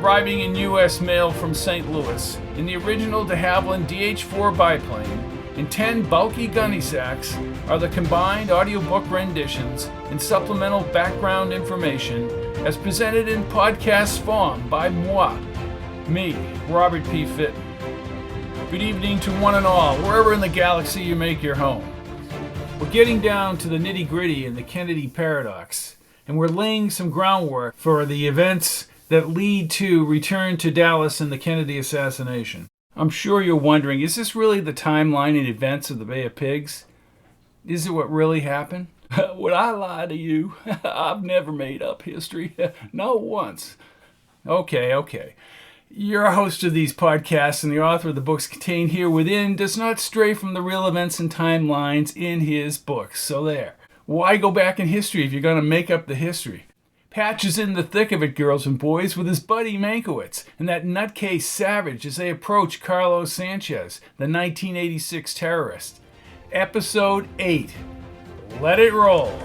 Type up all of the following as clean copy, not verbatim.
arriving in U.S. mail from St. Louis in the original de Havilland DH-4 biplane in 10 bulky gunny sacks are the combined audiobook renditions and supplemental background information as presented in podcast form by moi, me, Robert P. Fitton. Good evening to one and all, wherever in the galaxy you make your home. We're getting down to the nitty-gritty in the Kennedy paradox, and we're laying some groundwork for the events that lead to return to Dallas and the Kennedy assassination. I'm sure you're wondering, is this really the timeline and events of the Bay of Pigs? Is it what really happened? Would I lie to you? I've never made up history. Not once. Okay. You're a host of these podcasts, and the author of the books contained here within does not stray from the real events and timelines in his books. So there. Why go back in history if you're going to make up the history? Patch is in the thick of it, girls and boys, with his buddy Meinkewitz and that nutcase Savage as they approach Carlos Sánchez, the 1986 terrorist. Episode 8. Let it roll.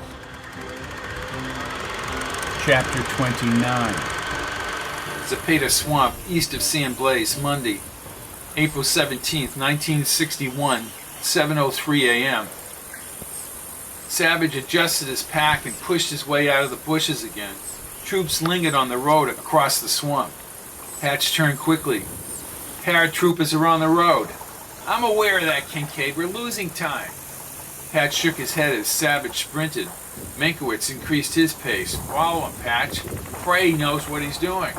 Chapter 29. Zapata Swamp, east of San Blas, Monday, April 17th, 1961, 7:03 a.m. Savage adjusted his pack and pushed his way out of the bushes again. Troops lingered on the road across the swamp. Patch turned quickly. Paratroopers are on the road. I'm aware of that, Kincaid. We're losing time. Patch shook his head as Savage sprinted. Meinkewitz increased his pace. Follow him, Patch. Pray he knows what he's doing.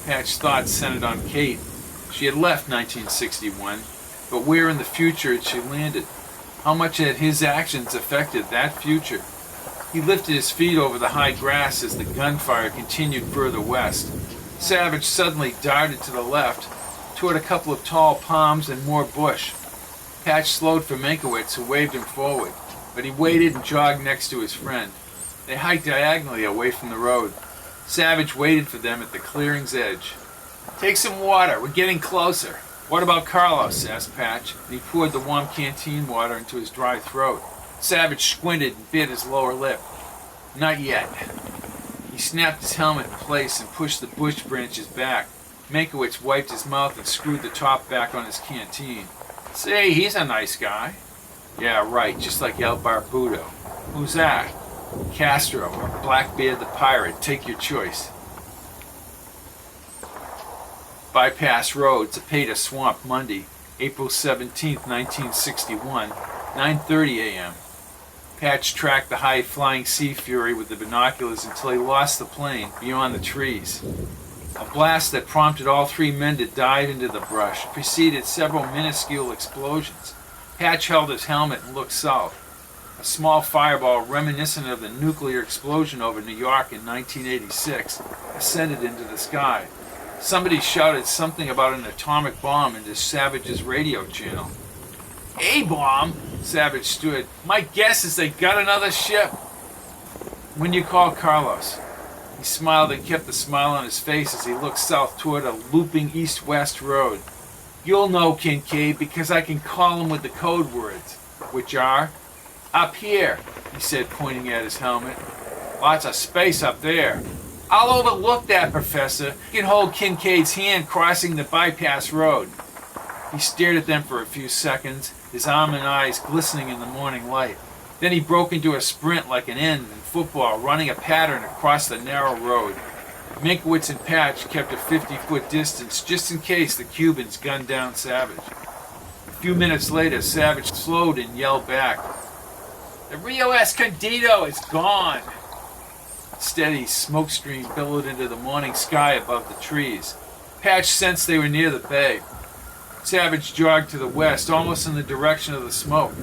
Patch's thoughts centered on Kate. She had left 1961, but where in the future had she landed? How much had his actions affected that future? He lifted his feet over the high grass as the gunfire continued further west. Savage suddenly darted to the left, toward a couple of tall palms and more bush. Patch slowed for Meinkewitz, who waved him forward, but he waited and jogged next to his friend. They hiked diagonally away from the road. Savage waited for them at the clearing's edge. Take some water, we're getting closer. What about Carlos? Asked Patch, and he poured the warm canteen water into his dry throat. Savage squinted and bit his lower lip. Not yet. He snapped his helmet in place and pushed the bush branches back. Meinkewitz wiped his mouth and screwed the top back on his canteen. Say, he's a nice guy. Yeah, right, just like El Barbudo. Who's that? Castro or Blackbeard the Pirate, take your choice. Bypass Road, Zapata Swamp, Monday, April 17th, 1961, 9:30 a.m. Patch tracked the high-flying Sea Fury with the binoculars until he lost the plane beyond the trees. A blast that prompted all three men to dive into the brush preceded several minuscule explosions. Patch held his helmet and looked south. A small fireball reminiscent of the nuclear explosion over New York in 1986 ascended into the sky. Somebody shouted something about an atomic bomb into Savage's radio channel. A-bomb? Savage stood. My guess is they got another ship. When you call Carlos? He smiled and kept the smile on his face as he looked south toward a looping east-west road. You'll know, Kincaid, because I can call him with the code words, which are, up here, he said, pointing at his helmet. Lots of space up there. I'll overlook that, Professor. You can hold Kincaid's hand crossing the bypass road. He stared at them for a few seconds, his arm and eyes glistening in the morning light. Then he broke into a sprint like an end in football, running a pattern across the narrow road. Meinkewitz and Patch kept a 50-foot distance just in case the Cubans gunned down Savage. A few minutes later, Savage slowed and yelled back, "The Rio Escondido is gone!" Steady smoke stream billowed into the morning sky above the trees. Patch sensed they were near the bay. Savage jogged to the west, almost in the direction of the smoke.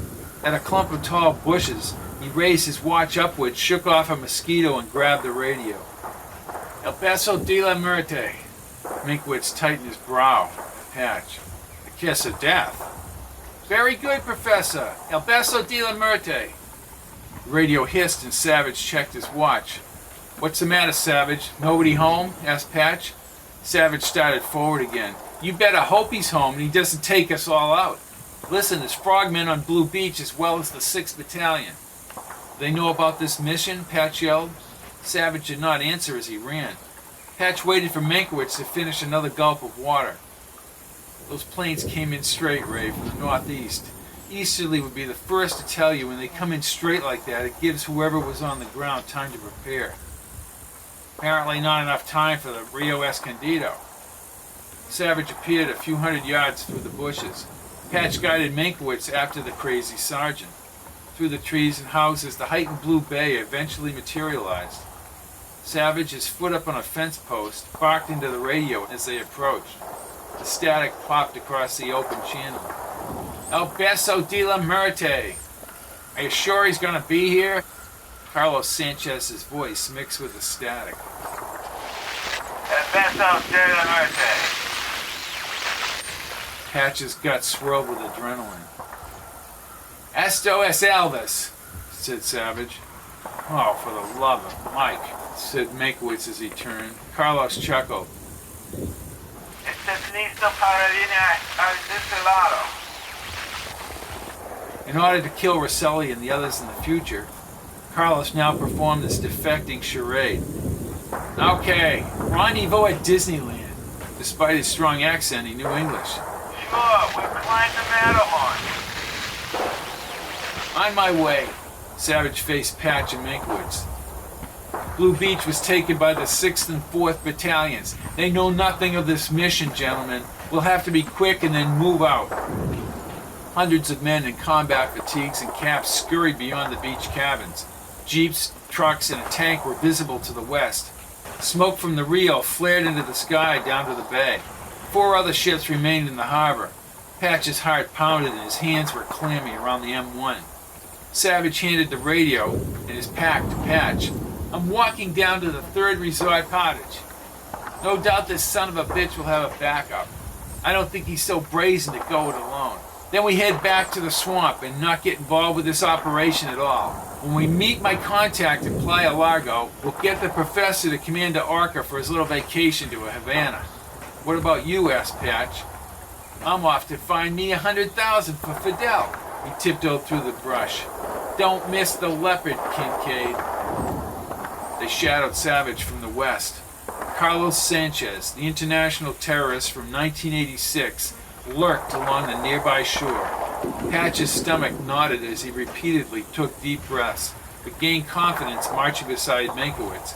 At a clump of tall bushes, he raised his watch upward, shook off a mosquito, and grabbed the radio. El Beso de la Muerte. Meinkewitz tightened his brow. Patch. The kiss of death. Very good, Professor. El Beso de la Muerte. The radio hissed and Savage checked his watch. What's the matter, Savage? Nobody home? Asked Patch. Savage started forward again. You better hope he's home and he doesn't take us all out. Listen, there's frogmen on Blue Beach as well as the 6th Battalion. They know about this mission? Patch yelled. Savage did not answer as he ran. Patch waited for Meinkewitz to finish another gulp of water. Those planes came in straight, Ray, from the northeast. Easterly would be the first to tell you when they come in straight like that, it gives whoever was on the ground time to prepare. Apparently not enough time for the Rio Escondido. Savage appeared a few hundred yards through the bushes. Patch guided Meinkewitz after the crazy sergeant. Through the trees and houses, the heightened blue bay eventually materialized. Savage, his foot up on a fence post, barked into the radio as they approached. The static popped across the open channel. El beso de la muerte. Are you sure he's going to be here? Carlos Sanchez's voice mixed with the static. El beso de la muerte. Patch's guts swirled with adrenaline. Esto es Elvis, said Savage. Oh, for the love of Mike, said Meinkewitz as he turned. Carlos chuckled. Estás listo para ir al desvelado. In order to kill Rosselli and the others in the future, Carlos now performed this defecting charade. Okay, rendezvous at Disneyland. Despite his strong accent, he knew English. Sure, we'll climb the Matterhorn. On my way, Savage faced Patch and Meinkewitz. Blue Beach was taken by the 6th and 4th Battalions. They know nothing of this mission, gentlemen. We'll have to be quick and then move out. Hundreds of men in combat fatigues and caps scurried beyond the beach cabins. Jeeps, trucks, and a tank were visible to the west. Smoke from the Rio flared into the sky down to the bay. 4 other ships remained in the harbor. Patch's heart pounded and his hands were clammy around the M1. Savage handed the radio and his pack to Patch. I'm walking down to the 3rd Resort Cottage. No doubt this son of a bitch will have a backup. I don't think he's so brazen to go it alone. Then we head back to the swamp and not get involved with this operation at all. When we meet my contact in Playa Largo, we'll get the professor to command to Orca for his little vacation to Havana. What about you? Asked Patch. I'm off to find me 100,000 for Fidel. He tiptoed through the brush. Don't miss the leopard, Kincaid. They shadowed Savage from the west. Carlos Sánchez, the international terrorist from 1986, lurked along the nearby shore. Patch's stomach knotted as he repeatedly took deep breaths, but gained confidence marching beside Meinkewitz.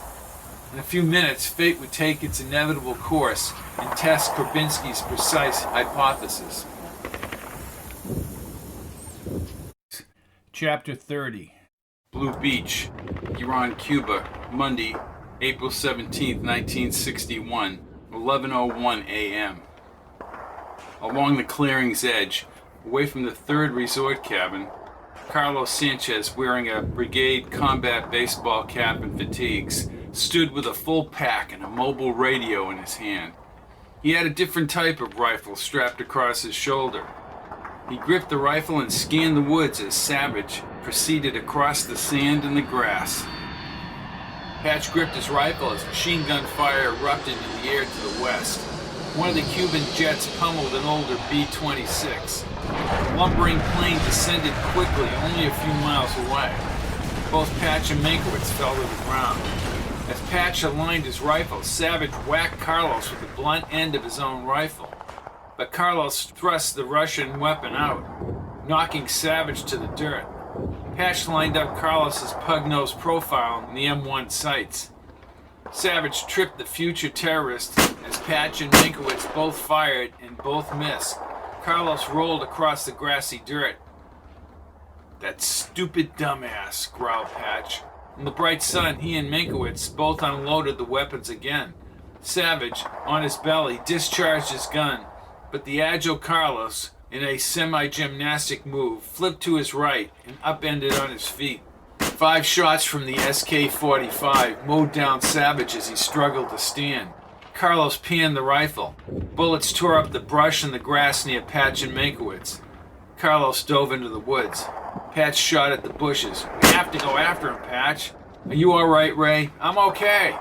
In a few minutes, fate would take its inevitable course and test Krabinski's precise hypothesis. Chapter 30. Blue Beach, Iran, Cuba, Monday, April 17, 1961, 11:01 a.m. Along the clearing's edge, away from the 3rd resort cabin, Carlos Sánchez, wearing a brigade combat baseball cap and fatigues, stood with a full pack and a mobile radio in his hand. He had a different type of rifle strapped across his shoulder. He gripped the rifle and scanned the woods as Savage proceeded across the sand and the grass. Patch gripped his rifle as machine gun fire erupted in the air to the west. One of the Cuban jets pummeled an older B-26. The lumbering plane descended quickly, only a few miles away. Both Patch and Meinkewitz fell to the ground. As Patch aligned his rifle, Savage whacked Carlos with the blunt end of his own rifle. But Carlos thrust the Russian weapon out, knocking Savage to the dirt. Patch lined up Carlos's pug-nosed profile in the M1 sights. Savage tripped the future terrorist as Patch and Meinkewitz both fired and both missed. Carlos rolled across the grassy dirt. That stupid dumbass, growled Patch. In the bright sun, he and Meinkewitz both unloaded the weapons again. Savage, on his belly, discharged his gun, but the agile Carlos, in a semi-gymnastic move, flipped to his right and upended on his feet. 5 shots from the SK-45 mowed down Savage as he struggled to stand. Carlos panned the rifle. Bullets tore up the brush and the grass near Patch and Meinkewitz. Carlos dove into the woods. Patch shot at the bushes. We have to go after him, Patch. Are you all right, Ray? I'm okay.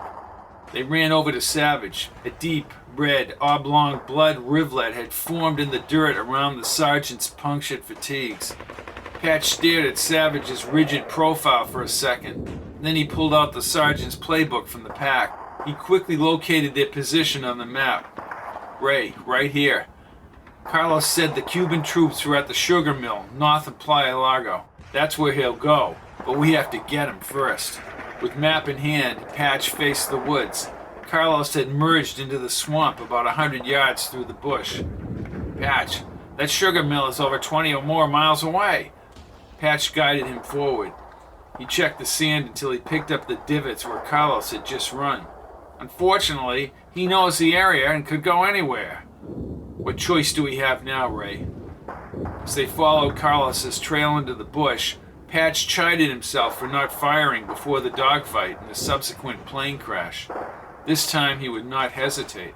They ran over to Savage. A deep, red, oblong blood rivulet had formed in the dirt around the sergeant's punctured fatigues. Patch stared at Savage's rigid profile for a second. Then he pulled out the sergeant's playbook from the pack. He quickly located their position on the map. Ray, right here. Carlos said the Cuban troops were at the sugar mill north of Playa Largo. That's where he'll go, but we have to get him first. With map in hand, Patch faced the woods. Carlos had merged into the swamp about 100 yards through the bush. Patch, that sugar mill is over 20 or more miles away. Patch guided him forward. He checked the sand until he picked up the divots where Carlos had just run. Unfortunately, he knows the area and could go anywhere. What choice do we have now, Ray? As they followed Carlos's trail into the bush, Patch chided himself for not firing before the dogfight and the subsequent plane crash. This time he would not hesitate.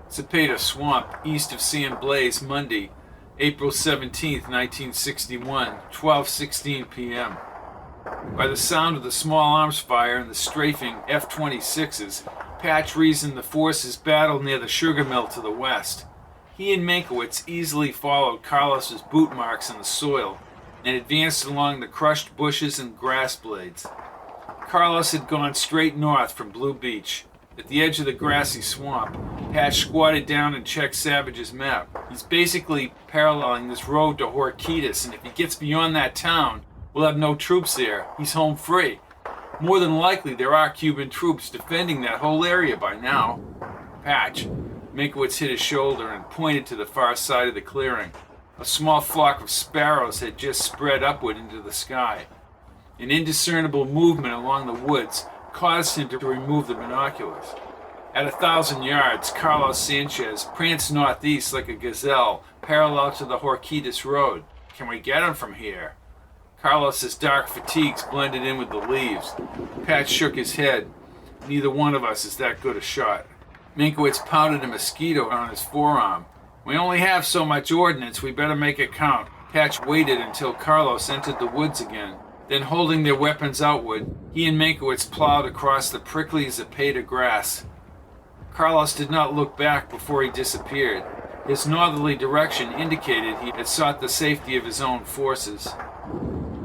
Cepeda Swamp, east of San Blas, Monday, April 17, 1961, 12:16 p.m. By the sound of the small arms fire and the strafing F-26s, Patch reasoned the forces battled near the sugar mill to the west. He and Meinkewitz easily followed Carlos's boot marks in the soil and advanced along the crushed bushes and grass blades. Carlos had gone straight north from Blue Beach. At the edge of the grassy swamp, Patch squatted down and checked Savage's map. He's basically paralleling this road to Meinkewitz, and if he gets beyond that town, we'll have no troops there. He's home free. More than likely, there are Cuban troops defending that whole area by now. Patch. Meinkewitz hit his shoulder and pointed to the far side of the clearing. A small flock of sparrows had just spread upward into the sky. An indiscernible movement along the woods caused him to remove the binoculars. At 1,000 yards, Carlos Sánchez pranced northeast like a gazelle, parallel to the Meinkewitz road. Can we get him from here? Carlos's dark fatigues blended in with the leaves. Patch shook his head. Neither one of us is that good a shot. Meinkewitz pounded a mosquito on his forearm. We only have so much ordnance, we better make it count. Patch waited until Carlos entered the woods again. Then, holding their weapons outward, he and Meinkewitz plowed across the prickly Cepeda grass. Carlos did not look back before he disappeared. His northerly direction indicated he had sought the safety of his own forces.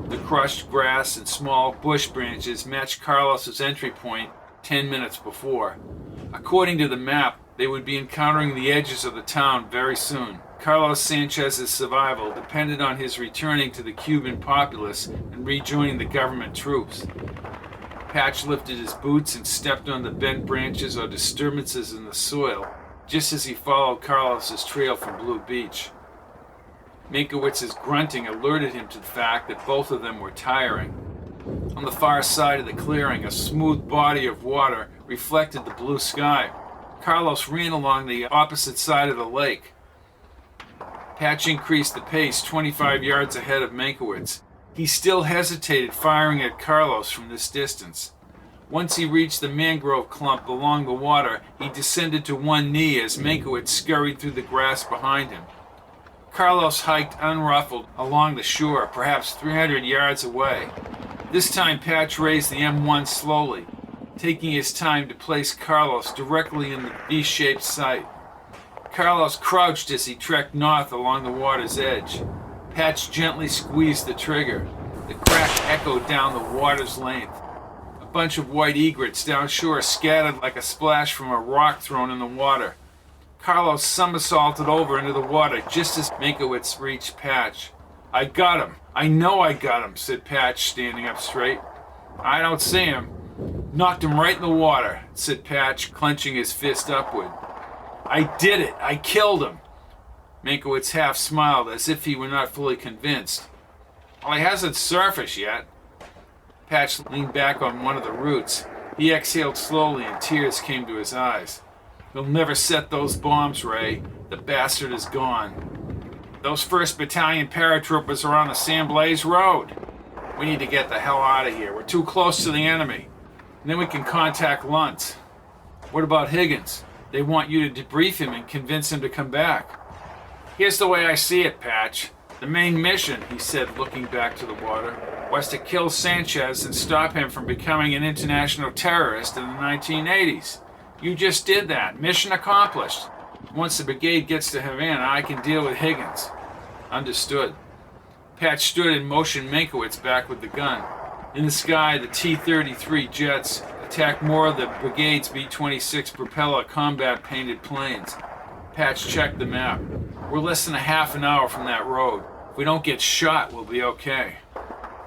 The crushed grass and small bush branches matched Carlos's entry point 10 minutes before. According to the map, they would be encountering the edges of the town very soon. Carlos Sanchez's survival depended on his returning to the Cuban populace and rejoining the government troops. Patch lifted his boots and stepped on the bent branches or disturbances in the soil, just as he followed Carlos's trail from Blue Beach. Meínkewitz's grunting alerted him to the fact that both of them were tiring. On the far side of the clearing, a smooth body of water reflected the blue sky. Carlos ran along the opposite side of the lake. Patch increased the pace 25 yards ahead of Meinkewitz. He still hesitated firing at Carlos from this distance. Once he reached the mangrove clump along the water, he descended to one knee as Meinkewitz scurried through the grass behind him. Carlos hiked unruffled along the shore, perhaps 300 yards away. This time Patch raised the M1 slowly, taking his time to place Carlos directly in the V-shaped sight. Carlos crouched as he trekked north along the water's edge. Patch gently squeezed the trigger. The crack echoed down the water's length. A bunch of white egrets down shore scattered like a splash from a rock thrown in the water. Carlos somersaulted over into the water just as Meinkewitz reached Patch. I got him. I know I got him, said Patch, standing up straight. I don't see him. Knocked him right in the water, said Patch, clenching his fist upward. I did it. I killed him. Meinkewitz half smiled as if he were not fully convinced. Well, he hasn't surfaced yet. Patch leaned back on one of the roots. He exhaled slowly and tears came to his eyes. He'll never set those bombs, Ray. The bastard is gone. Those 1st Battalion paratroopers are on the San Blas Road. We need to get the hell out of here. We're too close to the enemy. And then we can contact Luntz. What about Higgins? They want you to debrief him and convince him to come back. Here's the way I see it, Patch. The main mission, he said, looking back to the water, was to kill Sánchez and stop him from becoming an international terrorist in the 1980s. You just did that. Mission accomplished. Once the brigade gets to Havana, I can deal with Higgins. Understood. Patch stood and motioned Meinkewitz back with the gun. In the sky, the T-33 jets, attacked more of the brigade's B-26 propeller combat-painted planes. Patch checked the map. We're less than a half an hour from that road. If we don't get shot, we'll be okay.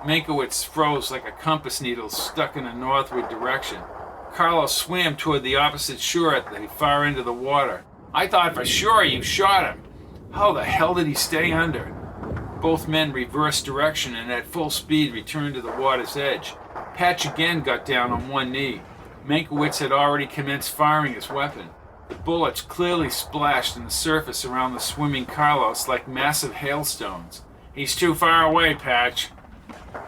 Meinkewitz froze like a compass needle stuck in a northward direction. Carlos swam toward the opposite shore at the far end of the water. I thought for sure you shot him. How the hell did he stay under? Both men reversed direction and at full speed returned to the water's edge. Patch again got down on one knee. Meinkewitz had already commenced firing his weapon. The bullets clearly splashed in the surface around the swimming Carlos like massive hailstones. He's too far away, Patch.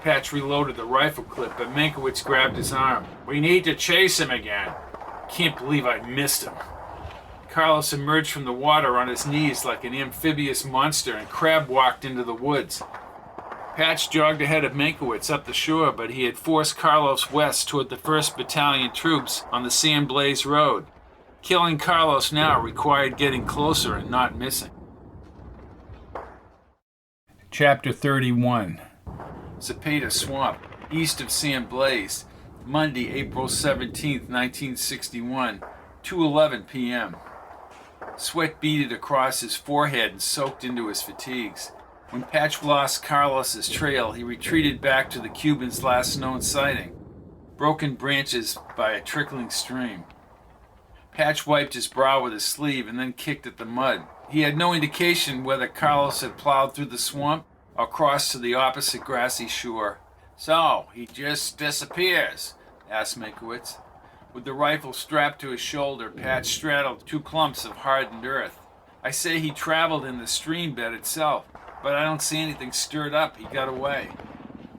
Patch reloaded the rifle clip, but Meinkewitz grabbed his arm. We need to chase him again. Can't believe I missed him. Carlos emerged from the water on his knees like an amphibious monster and crab-walked into the woods. Patch jogged ahead of Meinkewitz up the shore, but he had forced Carlos west toward the 1st Battalion troops on the San Blaise Road. Killing Carlos now required getting closer and not missing. Chapter 31. Zapata Swamp, east of San Blaise, Monday, April 17, 1961, 2:11 p.m. Sweat beaded across his forehead and soaked into his fatigues. When Patch lost Carlos's trail, he retreated back to the Cuban's last known sighting, broken branches by a trickling stream. Patch wiped his brow with his sleeve and then kicked at the mud. He had no indication whether Carlos had plowed through the swamp or crossed to the opposite grassy shore. So, he just disappears? Asked Meinkewitz. With the rifle strapped to his shoulder, Patch straddled 2 clumps of hardened earth. I say he traveled in the stream bed itself, but I don't see anything stirred up. He got away.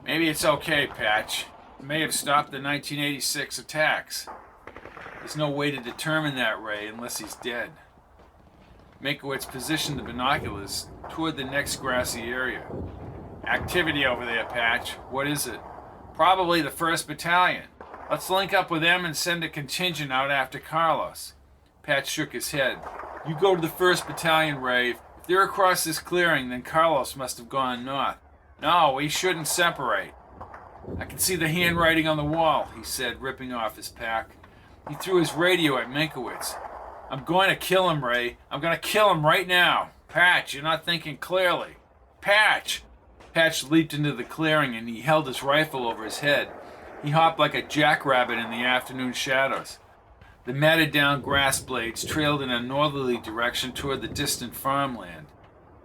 Maybe it's okay, Patch. He may have stopped the 1986 attacks. There's no way to determine that, Ray, unless he's dead. Meinkewitz positioned the binoculars toward the next grassy area. Activity over there, Patch. What is it? Probably the 1st Battalion. Let's link up with them and send a contingent out after Carlos. Patch shook his head. You go to the 1st Battalion, Ray. If they're across this clearing, then Carlos must have gone north. No, we shouldn't separate. I can see the handwriting on the wall, he said, ripping off his pack. He threw his radio at Meinkewitz. I'm going to kill him, Ray. I'm going to kill him right now. Patch, you're not thinking clearly. Patch! Patch leaped into the clearing and he held his rifle over his head. He hopped like a jackrabbit in the afternoon shadows. The matted down grass blades trailed in a northerly direction toward the distant farmland.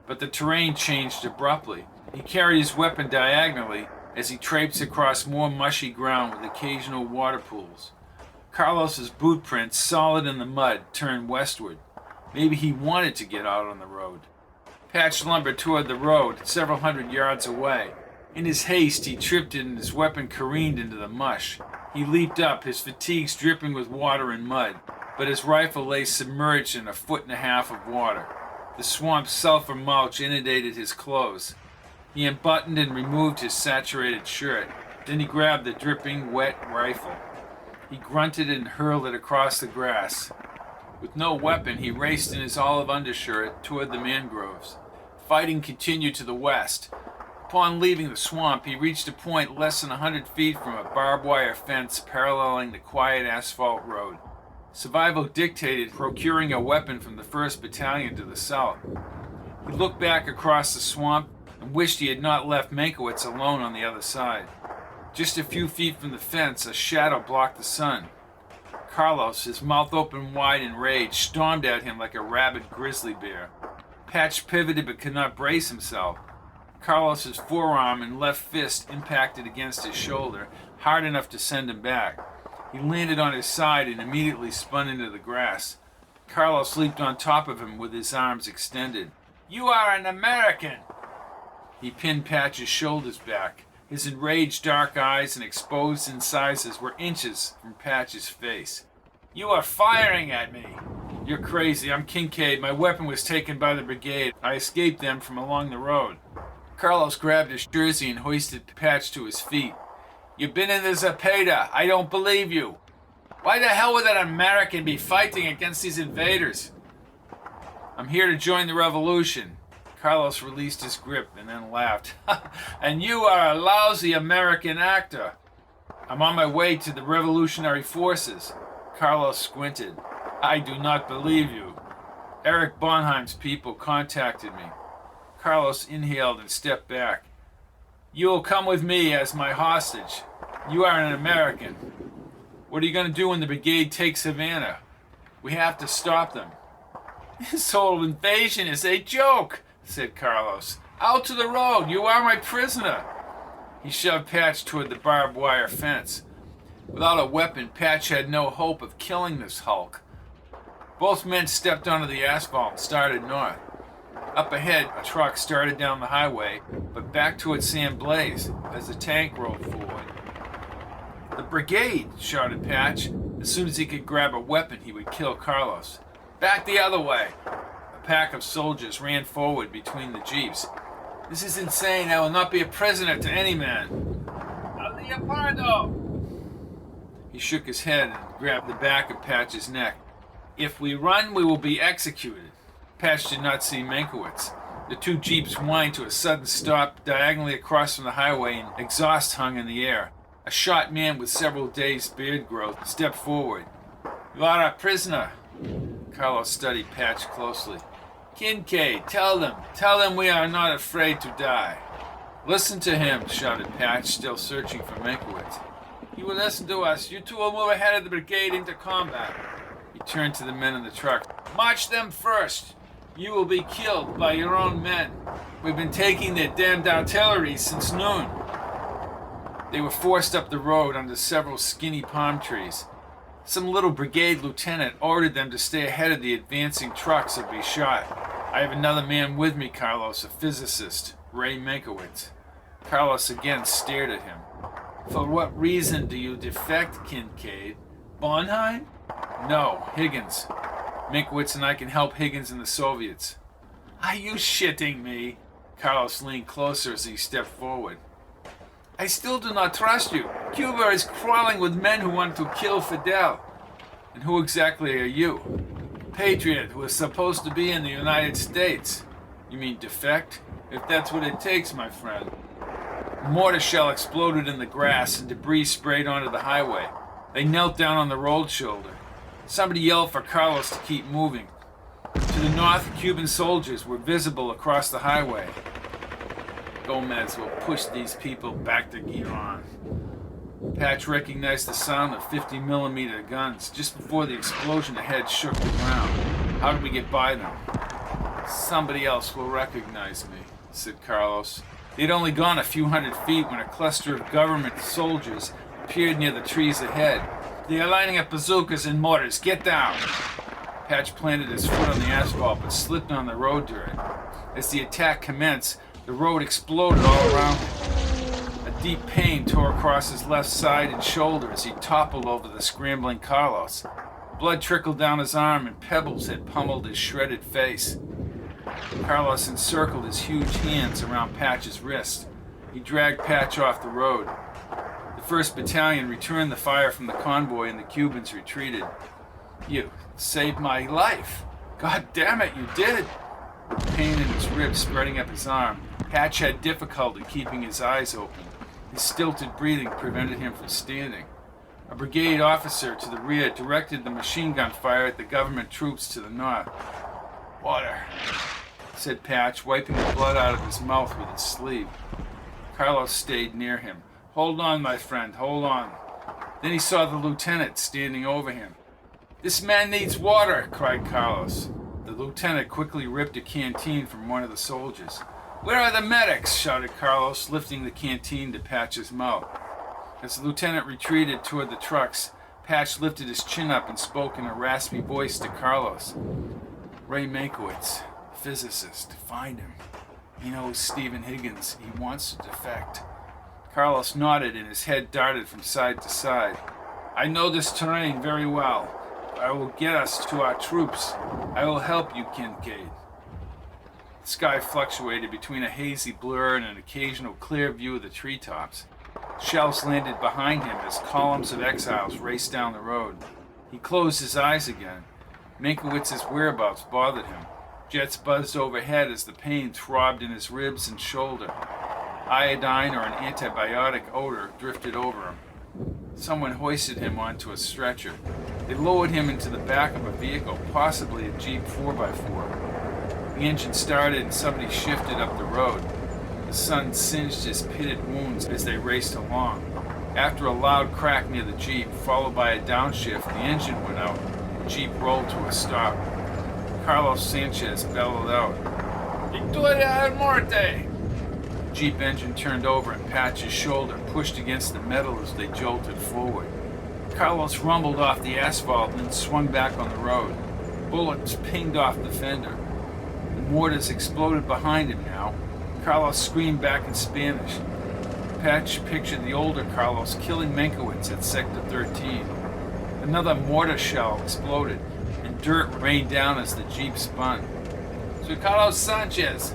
But the terrain changed abruptly. He carried his weapon diagonally as he traipsed across more mushy ground with occasional water pools. Carlos's boot prints, solid in the mud, turned westward. Maybe he wanted to get out on the road. Patch lumbered toward the road, several hundred yards away. In his haste, he tripped and his weapon careened into the mush. He leaped up, his fatigues dripping with water and mud, but his rifle lay submerged in 1.5 feet of water. The swamp's sulfur mulch inundated his clothes. He unbuttoned and removed his saturated shirt. Then he grabbed the dripping, wet rifle. He grunted and hurled it across the grass. With no weapon, he raced in his olive undershirt toward the mangroves. Fighting continued to the west. Upon leaving the swamp, he reached a point less than 100 feet from a barbed wire fence paralleling the quiet asphalt road. Survival dictated procuring a weapon from the 1st Battalion to the south. He looked back across the swamp and wished he had not left Meinkewitz alone on the other side. Just a few feet from the fence, a shadow blocked the sun. Carlos, his mouth open wide in rage, stormed at him like a rabid grizzly bear. Patch pivoted but could not brace himself. Carlos's forearm and left fist impacted against his shoulder, hard enough to send him back. He landed on his side and immediately spun into the grass. Carlos leaped on top of him with his arms extended. You are an American! He pinned Patch's shoulders back. His enraged dark eyes and exposed incisors were inches from Patch's face. You are firing at me! You're crazy. I'm Kincaid. My weapon was taken by the brigade. I escaped them from along the road. Carlos grabbed his jersey and hoisted Patch to his feet. You've been in the Zapata. I don't believe you. Why the hell would an American be fighting against these invaders? I'm here to join the revolution. Carlos released his grip and then laughed. And you are a lousy American actor. I'm on my way to the revolutionary forces. Carlos squinted. I do not believe you. Eric Bonheim's people contacted me. Carlos inhaled and stepped back. You will come with me as my hostage. You are an American. What are you going to do when the brigade takes Havana? We have to stop them. This whole invasion is a joke, said Carlos. Out to the road. You are my prisoner. He shoved Patch toward the barbed wire fence. Without a weapon, Patch had no hope of killing this hulk. Both men stepped onto the asphalt and started north. Up ahead, a truck started down the highway, but back toward San Blaise as the tank rolled forward. The brigade, shouted Patch. As soon as he could grab a weapon, he would kill Carlos. Back the other way. A pack of soldiers ran forward between the jeeps. This is insane. I will not be a prisoner to any man. Al Leopardo! He shook his head and grabbed the back of Patch's neck. If we run, we will be executed. Patch did not see Meinkewitz. The two jeeps whined to a sudden stop diagonally across from the highway and exhaust hung in the air. A short man with several days' beard growth stepped forward. You are a prisoner. Carlos studied Patch closely. Kincaid, tell them we are not afraid to die. Listen to him, shouted Patch, still searching for Meinkewitz. He will listen to us. You two will move ahead of the brigade into combat. He turned to the men in the truck. March them first. You will be killed by your own men. We've been taking their damned artillery since noon. They were forced up the road under several skinny palm trees. Some little brigade lieutenant ordered them to stay ahead of the advancing trucks or be shot. I have another man with me, Carlos, a physicist, Ray Meinkewitz. Carlos again stared at him. For what reason do you defect, Kincaid? Bonheim? No, Higgins. Meinkewitz and I can help Higgins and the Soviets. Are you shitting me? Carlos leaned closer as he stepped forward. I still do not trust you. Cuba is crawling with men who want to kill Fidel. And who exactly are you? Patriot who is supposed to be in the United States. You mean defect? If that's what it takes, my friend. A mortar shell exploded in the grass and debris sprayed onto the highway. They knelt down on the road shoulder. Somebody yelled for Carlos to keep moving. To the north, Cuban soldiers were visible across the highway. Gomez will push these people back to Iran. Patch recognized the sound of 50mm guns. Just before the explosion ahead shook the ground. How did we get by them? Somebody else will recognize me, said Carlos. They'd only gone a few hundred feet when a cluster of government soldiers appeared near the trees ahead. They are lining up bazookas and mortars. Get down! Patch planted his foot on the asphalt but slipped on the road dirt. As the attack commenced, the road exploded all around him. A deep pain tore across his left side and shoulder as he toppled over the scrambling Carlos. Blood trickled down his arm and pebbles had pummeled his shredded face. Carlos encircled his huge hands around Patch's wrist. He dragged Patch off the road. The 1st Battalion returned the fire from the convoy and the Cubans retreated. You saved my life. God damn it, you did. With pain in his ribs spreading up his arm, Patch had difficulty keeping his eyes open. His stilted breathing prevented him from standing. A brigade officer to the rear directed the machine gun fire at the government troops to the north. Water, said Patch, wiping the blood out of his mouth with his sleeve. Carlos stayed near him. Hold on, my friend, hold on. Then he saw the lieutenant standing over him. This man needs water, cried Carlos. The lieutenant quickly ripped a canteen from one of the soldiers. Where are the medics? Shouted Carlos, lifting the canteen to Patch's mouth. As the lieutenant retreated toward the trucks, Patch lifted his chin up and spoke in a raspy voice to Carlos. Ray Meinkewitz, physicist, find him. He knows Stephen Higgins. He wants to defect. Carlos nodded and his head darted from side to side. I know this terrain very well. I will get us to our troops. I will help you, Kincaid. The sky fluctuated between a hazy blur and an occasional clear view of the treetops. Shells landed behind him as columns of exiles raced down the road. He closed his eyes again. Menkiewicz's whereabouts bothered him. Jets buzzed overhead as the pain throbbed in his ribs and shoulder. Iodine or an antibiotic odor drifted over him. Someone hoisted him onto a stretcher. They lowered him into the back of a vehicle, possibly a Jeep 4x4. The engine started and somebody shifted up the road. The sun singed his pitted wounds as they raced along. After a loud crack near the Jeep, followed by a downshift, the engine went out. The Jeep rolled to a stop. Carlos Sánchez bellowed out, "Victoria al Norte!" The Jeep engine turned over and Patch's shoulder pushed against the metal as they jolted forward. Carlos rumbled off the asphalt and then swung back on the road. Bullets pinged off the fender. The mortars exploded behind him now. Carlos screamed back in Spanish. Patch pictured the older Carlos killing Meinkewitz at Sector 13. Another mortar shell exploded, and dirt rained down as the Jeep spun. "Sir Carlos Sánchez!"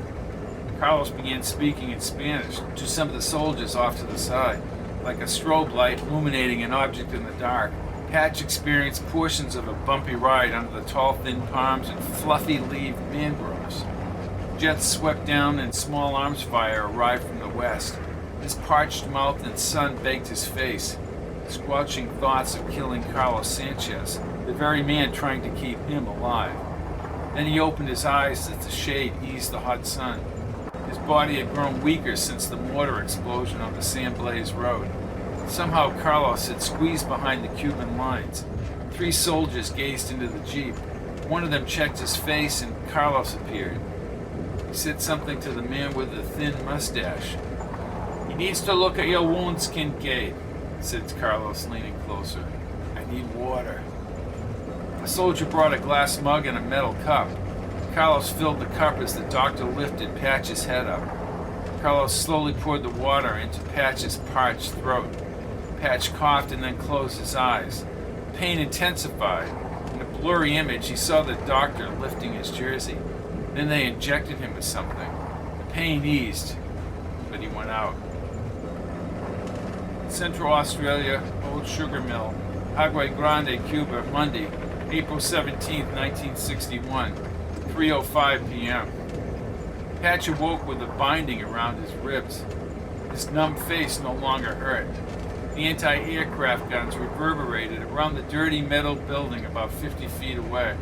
Carlos began speaking in Spanish to some of the soldiers off to the side. Like a strobe light illuminating an object in the dark, Patch experienced portions of a bumpy ride under the tall, thin palms and fluffy-leaved mangroves. Jets swept down and small arms fire arrived from the west. His parched mouth and sun baked his face, squelching thoughts of killing Carlos Sánchez, the very man trying to keep him alive. Then he opened his eyes as the shade eased the hot sun. His body had grown weaker since the mortar explosion on the San Blaze Road. Somehow Carlos had squeezed behind the Cuban lines. 3 soldiers gazed into the Jeep. One of them checked his face and Carlos appeared. He said something to the man with the thin mustache. "He needs to look at your wounds, Kincaid," said Carlos, leaning closer. "I need water." A soldier brought a glass mug and a metal cup. Carlos filled the cup as the doctor lifted Patch's head up. Carlos slowly poured the water into Patch's parched throat. Patch coughed and then closed his eyes. Pain intensified. In a blurry image, he saw the doctor lifting his jersey. Then they injected him with something. The pain eased, but he went out. Central Australia, Old Sugar Mill, Agua Grande, Cuba, Monday, April 17, 1961, 3:05 p.m. Patch awoke with a binding around his ribs. His numb face no longer hurt. The anti-aircraft guns reverberated around the dirty metal building about 50 feet away.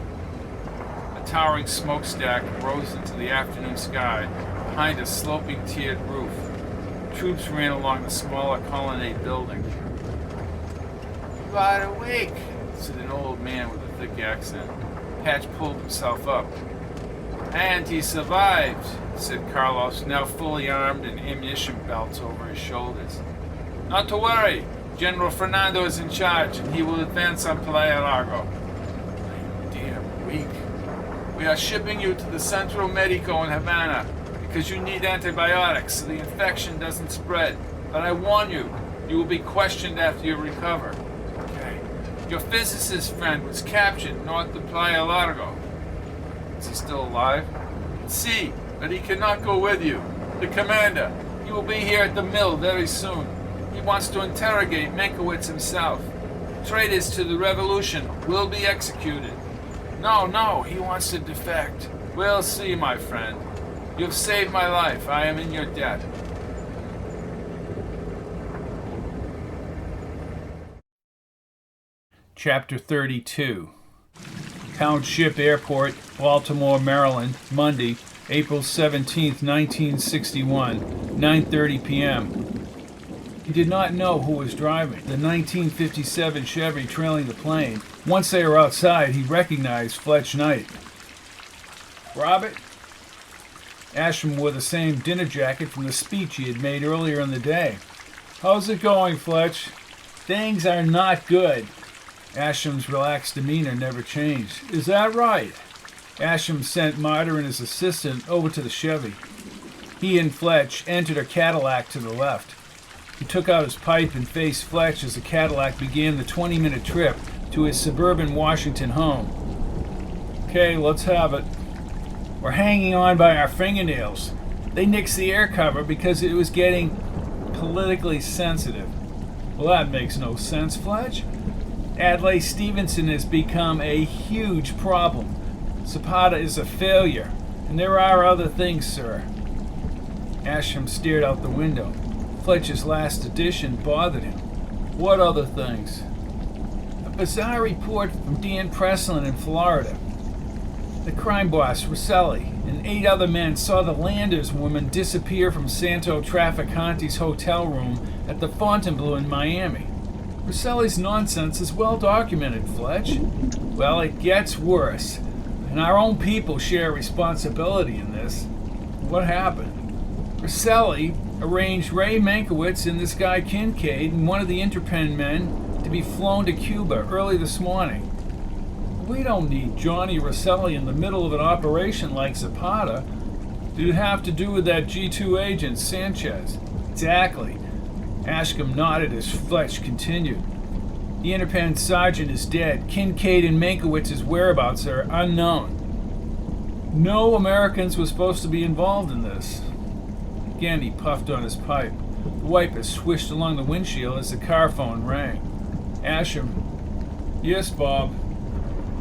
A towering smokestack rose into the afternoon sky behind a sloping tiered roof. Troops ran along the smaller colonnade building. "You are awake," said an old man with a thick accent. Patch pulled himself up. "And he survived," said Carlos, now fully armed and ammunition belts over his shoulders. "Not to worry. General Fernando is in charge, and he will advance on Playa Largo." "I am damn weak. We are shipping you to the Centro Medico in Havana because you need antibiotics so the infection doesn't spread. But I warn you, you will be questioned after you recover." "Okay. Your physicist friend was captured north of Playa Largo." "Is he still alive?" "Si, but he cannot go with you. The commander. He will be here at the mill very soon. He wants to interrogate Meinkewitz himself. Traitors to the revolution will be executed." No, he wants to defect." "We'll see, my friend. You have saved my life. I am in your debt." Chapter 32. Township Airport, Baltimore, Maryland, Monday, April 17, 1961, 9:30 p.m. He did not know who was driving the 1957 Chevy trailing the plane. Once they were outside, he recognized Fletch Knight. "Robert?" Asham wore the same dinner jacket from the speech he had made earlier in the day. "How's it going, Fletch?" "Things are not good." Asham's relaxed demeanor never changed. "Is that right?" Asham sent Martyr and his assistant over to the Chevy. He and Fletch entered a Cadillac to the left. He took out his pipe and faced Fletch as the Cadillac began the 20-minute trip to his suburban Washington home. "Okay, let's have it. We're hanging on by our fingernails. They nixed the air cover because it was getting politically sensitive." "Well, that makes no sense, Fletch. Adlai Stevenson has become a huge problem. Zapata is a failure, and there are other things, sir." Asham stared out the window. Fletch's last addition bothered him. What other things? A bizarre report from Dan Preslin in Florida. The crime boss, Rosselli, and 8 other men saw the Landers woman disappear from Santo Traficante's hotel room at the Fontainebleau in Miami. Rosselli's nonsense is well documented, Fletch. Well, it gets worse, and our own people share responsibility in this. What happened? Rosselli arranged Ray Meinkewitz and this guy Kincaid and one of the Interpen men to be flown to Cuba early this morning. We don't need Johnny Rosselli in the middle of an operation like Zapata. Did it have to do with that G2 agent, Sanchez? Exactly. Ashcombe nodded as Fletch continued. The Interpen sergeant is dead. Kincaid and Meynkewitz's whereabouts are unknown. No Americans were supposed to be involved in this. Again, he puffed on his pipe. The wiper swished along the windshield as the car phone rang. Ashcombe. Yes, Bob.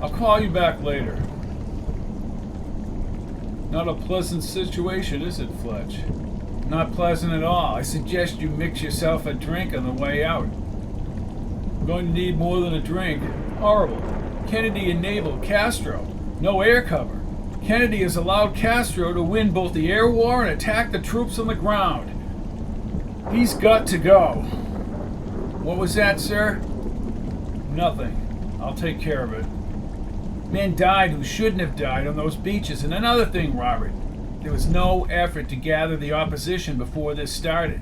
I'll call you back later. Not a pleasant situation, is it, Fletch? Not pleasant at all. I suggest you mix yourself a drink on the way out. I'm going to need more than a drink. Horrible. Kennedy enabled Castro. No air cover. Kennedy has allowed Castro to win both the air war and attack the troops on the ground. He's got to go. What was that, sir? Nothing. I'll take care of it. Men died who shouldn't have died on those beaches. And another thing, Robert, there was no effort to gather the opposition before this started.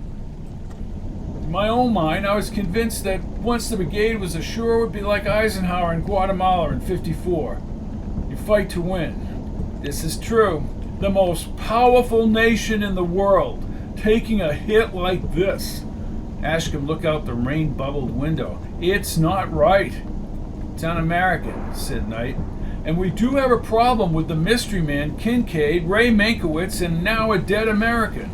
In my own mind, I was convinced that once the brigade was ashore, it would be like Eisenhower in Guatemala in '54. You fight to win. This is true. The most powerful nation in the world taking a hit like this. Ashcombe looked out the rain-bubbled window. It's not right. It's un-American, said Knight. And we do have a problem with the mystery man, Kincaid, Ray Meinkewitz, and now a dead American.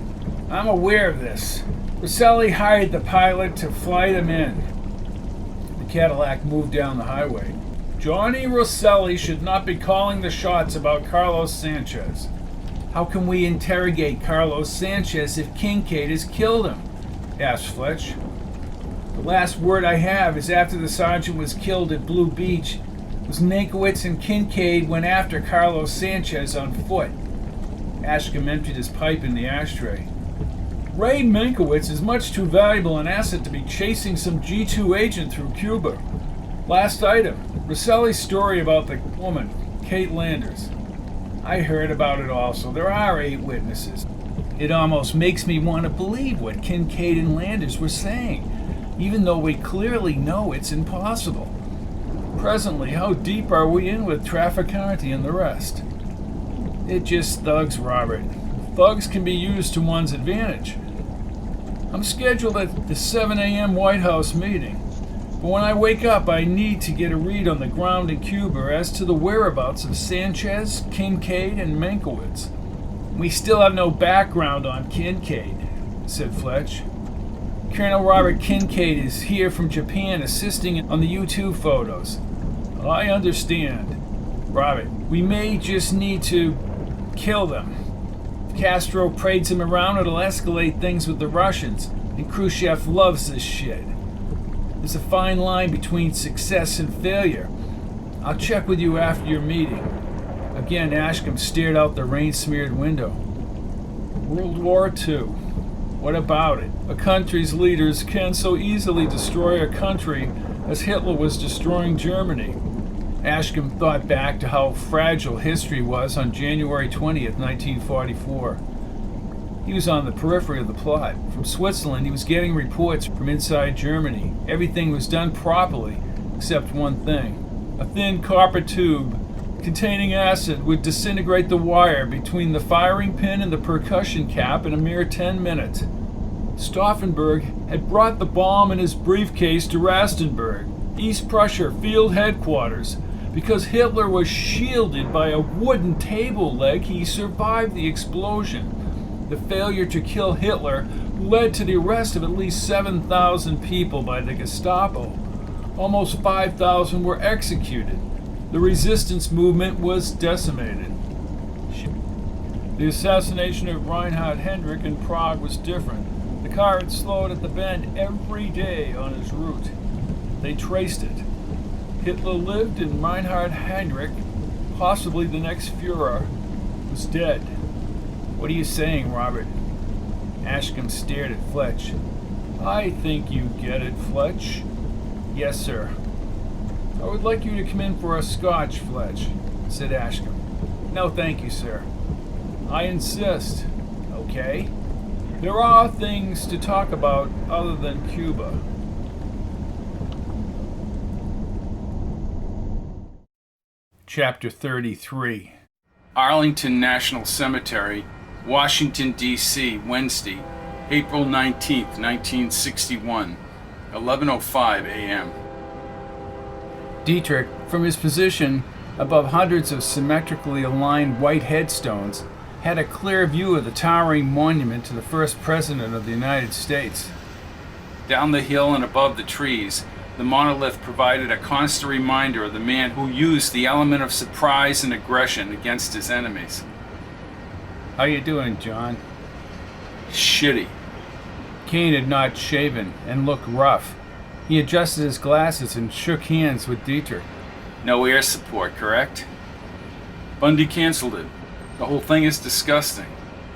I'm aware of this. Rosselli hired the pilot to fly them in. The Cadillac moved down the highway. Johnny Rosselli should not be calling the shots about Carlos Sánchez. How can we interrogate Carlos Sánchez if Kincaid has killed him? Asked Fletch. The last word I have is after the sergeant was killed at Blue Beach, was Meinkewitz and Kincaid went after Carlos Sánchez on foot. Ashcombe emptied his pipe in the ashtray. Ray Meinkewitz is much too valuable an asset to be chasing some G2 agent through Cuba. Last item, Rosselli's story about the woman, Kate Landers. I heard about it also. There are 8 witnesses. It almost makes me want to believe what Kincaid and Landers were saying, even though we clearly know it's impossible. Presently, how deep are we in with Traficante and the rest? They're just thugs, Robert. Thugs can be used to one's advantage. I'm scheduled at the 7 a.m. White House meeting, but when I wake up, I need to get a read on the ground in Cuba as to the whereabouts of Sanchez, Kincaid, and Meinkewitz. We still have no background on Kincaid, said Fletch. Colonel Robert Kincaid is here from Japan assisting on the U2 photos. I understand. Robert, we may just need to kill them. If Castro parades him around, it'll escalate things with the Russians, and Khrushchev loves this shit. There's a fine line between success and failure. I'll check with you after your meeting. Again, Ashcombe stared out the rain-smeared window. World War II. What about it? A country's leaders can so easily destroy a country as Hitler was destroying Germany. Ashcombe thought back to how fragile history was on January 20th, 1944. He was on the periphery of the plot. From Switzerland, he was getting reports from inside Germany. Everything was done properly, except one thing. A thin copper tube containing acid would disintegrate the wire between the firing pin and the percussion cap in a mere 10 minutes. Stauffenberg had brought the bomb in his briefcase to Rastenburg, East Prussia Field Headquarters. Because Hitler was shielded by a wooden table leg, he survived the explosion. The failure to kill Hitler led to the arrest of at least 7,000 people by the Gestapo. Almost 5,000 were executed. The resistance movement was decimated. The assassination of Reinhard Hendrik in Prague was different. The car had slowed at the bend every day on his route. They traced it. Hitler lived and Reinhard Heinrich, possibly the next Fuhrer, was dead. What are you saying, Robert? Ashcombe stared at Fletch. I think you get it, Fletch. Yes, sir. I would like you to come in for a scotch, Fletch, said Ashcombe. No, thank you, sir. I insist. Okay? There are things to talk about other than Cuba. Chapter 33. Arlington National Cemetery, Washington, D.C., Wednesday, April 19th, 1961, 11:05 a.m. Dietrich, from his position above hundreds of symmetrically aligned white headstones, had a clear view of the towering monument to the first president of the United States. Down the hill and above the trees, the monolith provided a constant reminder of the man who used the element of surprise and aggression against his enemies. How you doing, John? Shitty. Kane had not shaven and looked rough. He adjusted his glasses and shook hands with Dietrich. No air support, correct? Bundy canceled it. The whole thing is disgusting.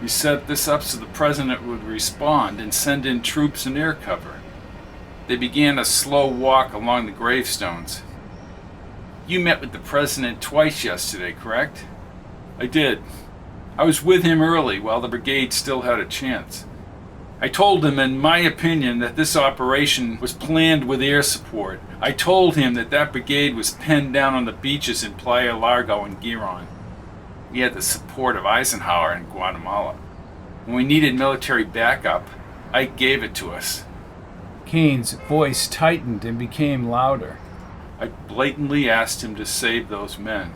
We set this up so the president would respond and send in troops and air cover. They began a slow walk along the gravestones. You met with the president twice yesterday, correct? I did. I was with him early while the brigade still had a chance. I told him, in my opinion, that this operation was planned with air support. I told him that that brigade was penned down on the beaches in Playa Largo and Giron. We had the support of Eisenhower in Guatemala. When we needed military backup, Ike gave it to us. Kane's voice tightened and became louder. I blatantly asked him to save those men.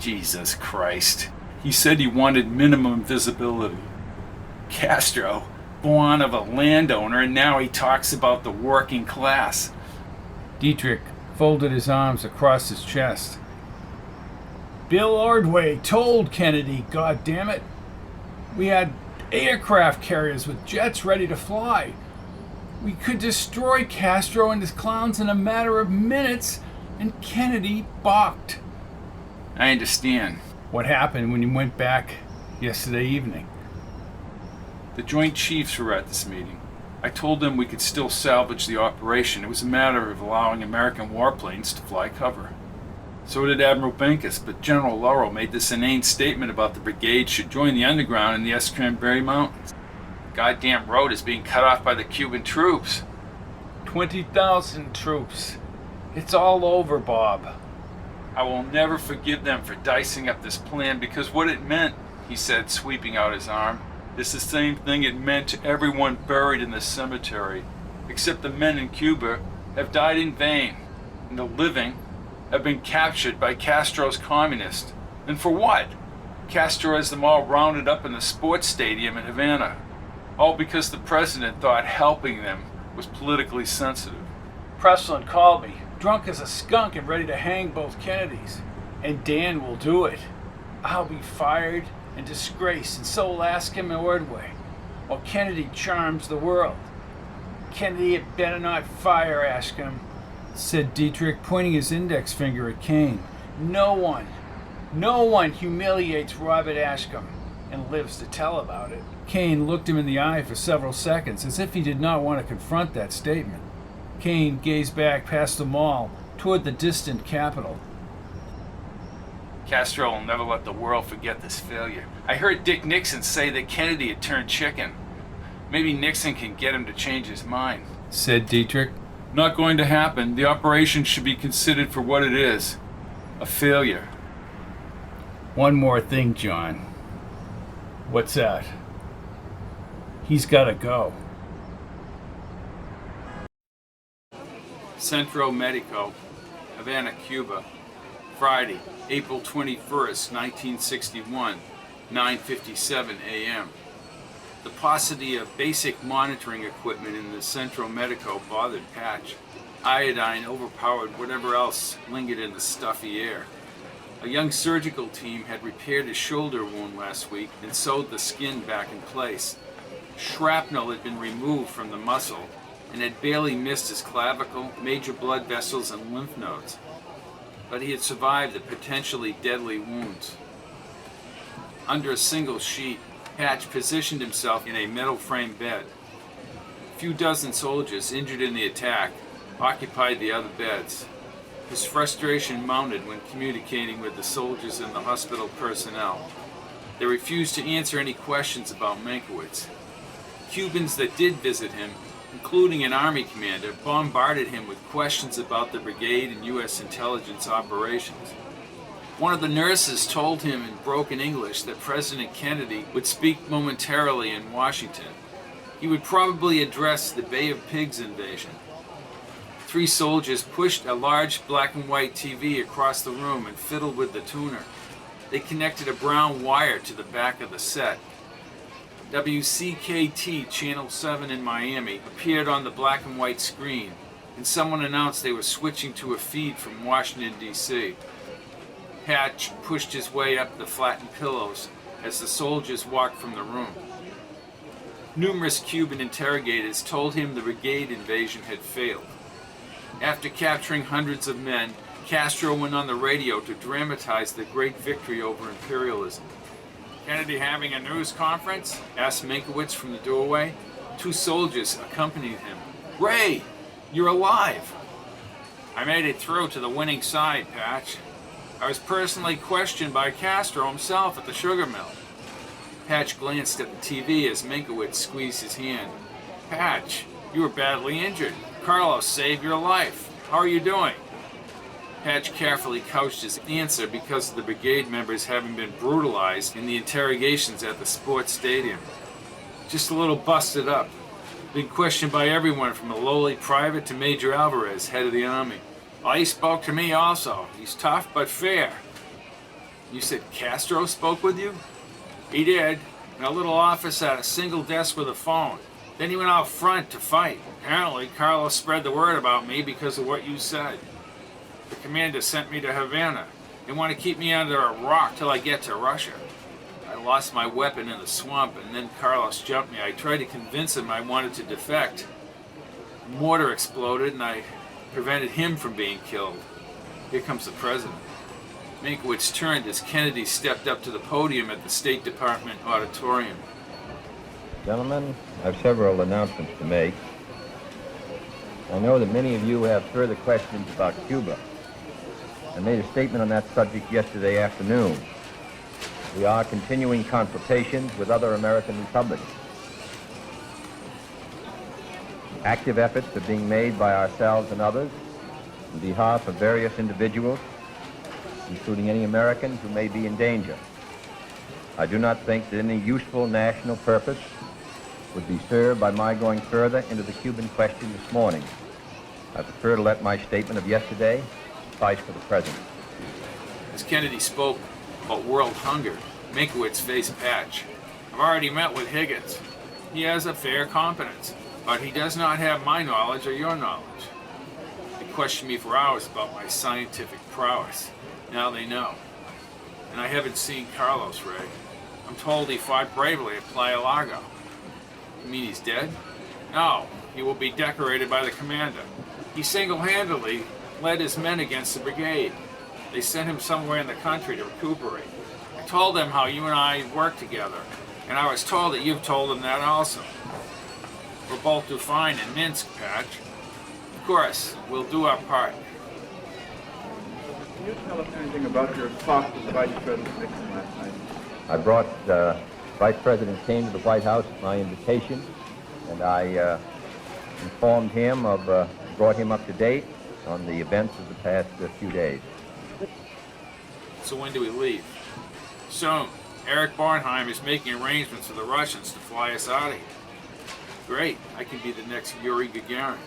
Jesus Christ. He said he wanted minimum visibility. Castro, born of a landowner, and now he talks about the working class. Dietrich folded his arms across his chest. Bill Ordway told Kennedy, goddammit. We had aircraft carriers with jets ready to fly. We could destroy Castro and his clowns in a matter of minutes, and Kennedy balked. I understand. What happened when you went back yesterday evening? The Joint Chiefs were at this meeting. I told them we could still salvage the operation. It was a matter of allowing American warplanes to fly cover. So did Admiral Benkus, but General Laurel made this inane statement about the brigade should join the underground in the Escambray Mountains. The goddamn road is being cut off by the Cuban troops. 20,000 troops. It's all over, Bob. I will never forgive them for dicing up this plan, because what it meant, he said, sweeping out his arm, is the same thing it meant to everyone buried in the cemetery, except the men in Cuba have died in vain, and the living have been captured by Castro's communists. And for what? Castro has them all rounded up in the sports stadium in Havana, all because the president thought helping them was politically sensitive. Preslin called me, drunk as a skunk and ready to hang both Kennedys. And Dan will do it. I'll be fired and disgraced, and so will Ashcombe and Ordway, while Kennedy charms the world. Kennedy had better not fire Ashcombe, said Dietrich, pointing his index finger at Kane. No one humiliates Robert Ashcombe and lives to tell about it. Kane looked him in the eye for several seconds, as if he did not want to confront that statement. Kane gazed back past the mall toward the distant Capitol. Castro will never let the world forget this failure. I heard Dick Nixon say that Kennedy had turned chicken. Maybe Nixon can get him to change his mind, said Dietrich. Not going to happen. The operation should be considered for what it is. A failure. One more thing, John. What's that? He's got to go. Centro Medico, Havana, Cuba. Friday, April 21st, 1961, 9:57 a.m. The paucity of basic monitoring equipment in the Centro Medico bothered Patch. Iodine overpowered whatever else lingered in the stuffy air. A young surgical team had repaired his shoulder wound last week and sewed the skin back in place. Shrapnel had been removed from the muscle and had barely missed his clavicle, major blood vessels, and lymph nodes. But he had survived the potentially deadly wounds. Under a single sheet, Patch positioned himself in a metal frame bed. A few dozen soldiers injured in the attack occupied the other beds. His frustration mounted when communicating with the soldiers and the hospital personnel. They refused to answer any questions about Meinkewitz. Cubans that did visit him, including an army commander, bombarded him with questions about the brigade and U.S. intelligence operations. One of the nurses told him in broken English that President Kennedy would speak momentarily in Washington. He would probably address the Bay of Pigs invasion. 3 soldiers pushed a large black and white TV across the room and fiddled with the tuner. They connected a brown wire to the back of the set. WCKT Channel 7 in Miami appeared on the black and white screen, and someone announced they were switching to a feed from Washington, D.C. Patch pushed his way up the flattened pillows as the soldiers walked from the room. Numerous Cuban interrogators told him the brigade invasion had failed. After capturing hundreds of men, Castro went on the radio to dramatize the great victory over imperialism. "Kennedy having a news conference?" asked Meinkewitz from the doorway. 2 soldiers accompanied him. "Ray, you're alive!" "I made it through to the winning side, Patch. I was personally questioned by Castro himself at the sugar mill." Patch glanced at the TV as Meinkewitz squeezed his hand. "Patch, you were badly injured. Carlos saved your life. How are you doing?" Patch carefully couched his answer because of the brigade members having been brutalized in the interrogations at the sports stadium. "Just a little busted up. Been questioned by everyone from a lowly private to Major Alvarez, head of the army. Well, he spoke to me also. He's tough but fair." "You said Castro spoke with you?" "He did, in a little office at a single desk with a phone. Then he went out front to fight. Apparently, Carlos spread the word about me because of what you said. The commander sent me to Havana. They want to keep me under a rock till I get to Russia. I lost my weapon in the swamp, and then Carlos jumped me. I tried to convince him I wanted to defect. A mortar exploded, and I prevented him from being killed. Here comes the president." Meinkewitz turned as Kennedy stepped up to the podium at the State Department auditorium. Gentlemen, I have several announcements to make. I know that many of you have further questions about Cuba. I made a statement on that subject yesterday afternoon. We are continuing consultations with other American republics. Active efforts are being made by ourselves and others on behalf of various individuals, including any Americans who may be in danger. I do not think that any useful national purpose would be served by my going further into the Cuban question this morning. I prefer to let my statement of yesterday suffice for the present. As Kennedy spoke about world hunger, Meinkewitz faced Patch. "I've already met with Higgins. He has a fair competence, but he does not have my knowledge or your knowledge. They questioned me for hours about my scientific prowess. Now they know. And I haven't seen Carlos, Ray. I'm told he fought bravely at Playa Largo." "You mean he's dead?" "No, he will be decorated by the commander. He single-handedly led his men against the brigade. They sent him somewhere in the country to recuperate. I told them how you and I worked together, and I was told that you've told them that also. We'll both do fine in Minsk, Patch. Of course, we'll do our part." Can you tell us anything about your talk with the Vice President Nixon last night? I brought Vice President came to the White House at my invitation, and I informed him of, brought him up to date on the events of the past few days. "So when do we leave?" "Soon. Eric Bornheim is making arrangements for the Russians to fly us out of here." "Great. I can be the next Yuri Gagarin."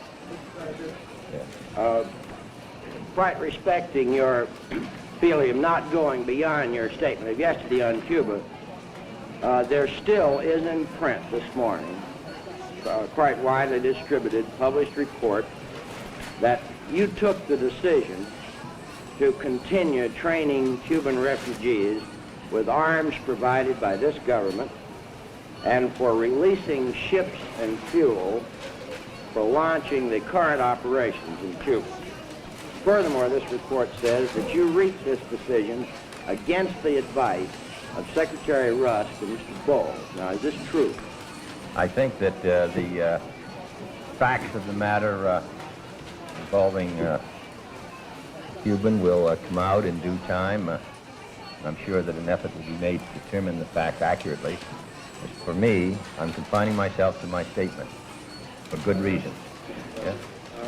Quite respecting your feeling of not going beyond your statement of yesterday on Cuba, there still is in print this morning, quite widely distributed, published report that you took the decision to continue training Cuban refugees with arms provided by this government and for releasing ships and fuel for launching the current operations in Cuba. Furthermore, this report says that you reached this decision against the advice of Secretary Rusk and Mr. Bowles. Now, is this true? I think that the facts of the matter involving Cuban will come out in due time. I'm sure that an effort will be made to determine the facts accurately. As for me, I'm confining myself to my statement for good reason. Yes?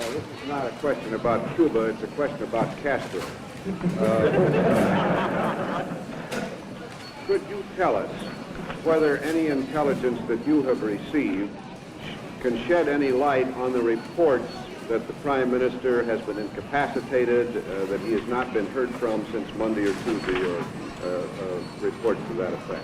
This is not a question about Cuba, it's a question about Castro. Could you tell us whether any intelligence that you have received can shed any light on the reports that the Prime Minister has been incapacitated, that he has not been heard from since Monday or Tuesday, or reports to that effect?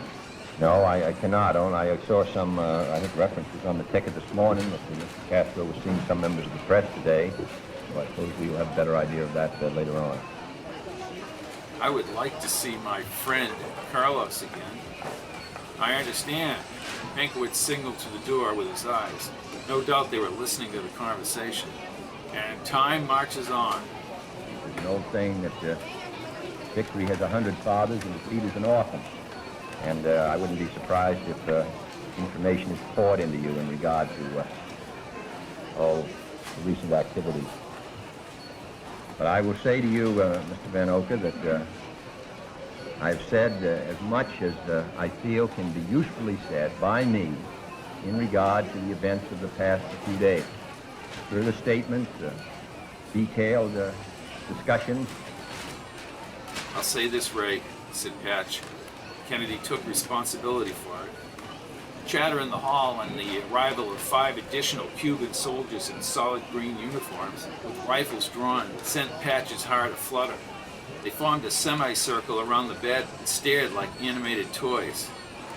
No, I cannot. I saw some, I think, references on the ticket this morning that Mr. Castro was seeing some members of the press today. So I suppose we'll have a better idea of that later on. I would like to see my friend Carlos again. I understand. Meinkewitz signaled to the door with his eyes. No doubt they were listening to the conversation. And time marches on. There's an old saying that victory has 100 fathers and defeat is an orphan. And I wouldn't be surprised if information is poured into you in regard to all the recent activities. But I will say to you, Mr. Van Oka, that I've said as much as I feel can be usefully said by me in regard to the events of the past few days. Further statements, detailed discussions. I'll say this, Ray, said Patch. Kennedy took responsibility for it. Chatter in the hall and the arrival of 5 additional Cuban soldiers in solid green uniforms with rifles drawn sent Patch's heart aflutter. They formed a semicircle around the bed and stared like animated toys.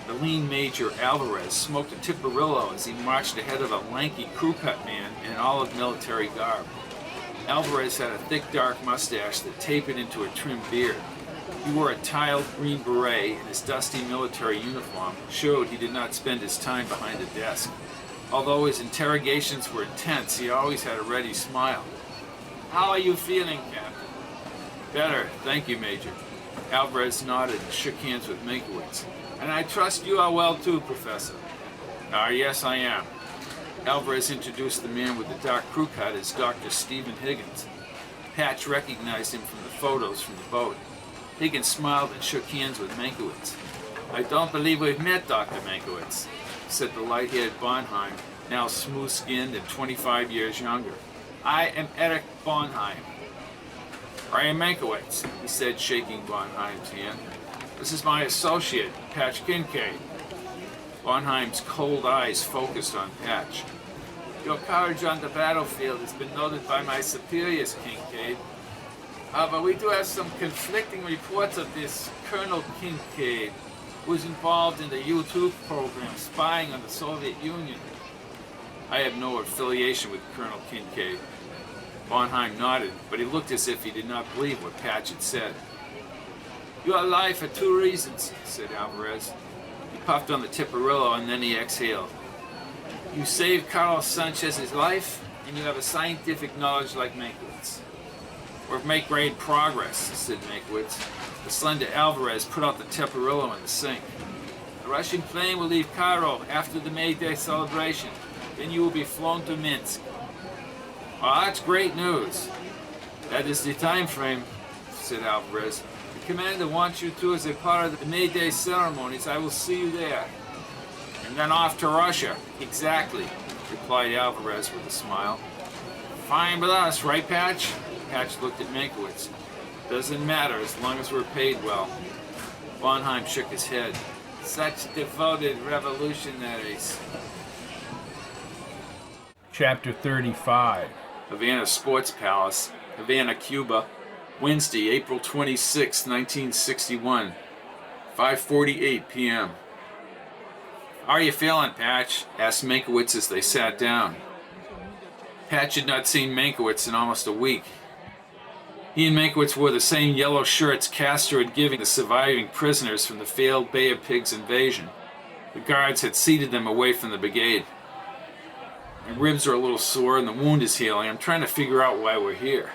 The lean Major Alvarez smoked a Tiparillo as he marched ahead of a lanky crew-cut man in olive military garb. Alvarez had a thick dark mustache that tapered into a trim beard. He wore a tiled green beret, and his dusty military uniform showed he did not spend his time behind a desk. Although his interrogations were intense, he always had a ready smile. "How are you feeling, Captain?" "Better, thank you, Major." Alvarez nodded and shook hands with Meinkewitz. "And I trust you are well too, Professor." Yes, I am." Alvarez introduced the man with the dark crew cut as Dr. Stephen Higgins. Patch recognized him from the photos from the boat. Higgins smiled and shook hands with Meinkewitz. "I don't believe we've met, Dr. Meinkewitz," said the light-haired Bonheim, now smooth-skinned and 25 years younger. "I am Eric Bonheim." "I am Meinkewitz," he said, shaking Bonheim's hand. "This is my associate, Patch Kincaid." Bonheim's cold eyes focused on Patch. "Your courage on the battlefield has been noted by my superiors, Kincaid. But we do have some conflicting reports of this Colonel Kincaid, who is involved in the U-2 program spying on the Soviet Union." "I have no affiliation with Colonel Kincaid." Bonheim nodded, but he looked as if he did not believe what Patch had said. "You are alive for 2 reasons," said Alvarez. He puffed on the Tiparillo and then he exhaled. "You saved Carlos Sanchez's life, and you have a scientific knowledge like Meinkewitz." "We've made great progress," said Meinkewitz. The slender Alvarez put out the Tiparillo in the sink. "The Russian plane will leave Cairo after the May Day celebration. Then you will be flown to Minsk." "Well, that's great news." "That is the time frame," said Alvarez. "The commander wants you to as a part of the May Day ceremonies. I will see you there." "And then off to Russia." "Exactly," replied Alvarez with a smile. "Fine with us, right, Patch?" Patch looked at Meinkewitz. "Doesn't matter as long as we're paid well." Bonheim shook his head. "Such devoted revolutionaries." Chapter 35. Havana Sports Palace, Havana, Cuba, Wednesday, April 26, 1961, 5:48 p.m. "How are you feeling, Patch?" asked Meinkewitz as they sat down. Patch had not seen Meinkewitz in almost a week. He and Meinkewitz wore the same yellow shirts Castro had given the surviving prisoners from the failed Bay of Pigs invasion. The guards had seated them away from the brigade. My ribs are a little sore and the wound is healing. I'm trying to figure out why we're here.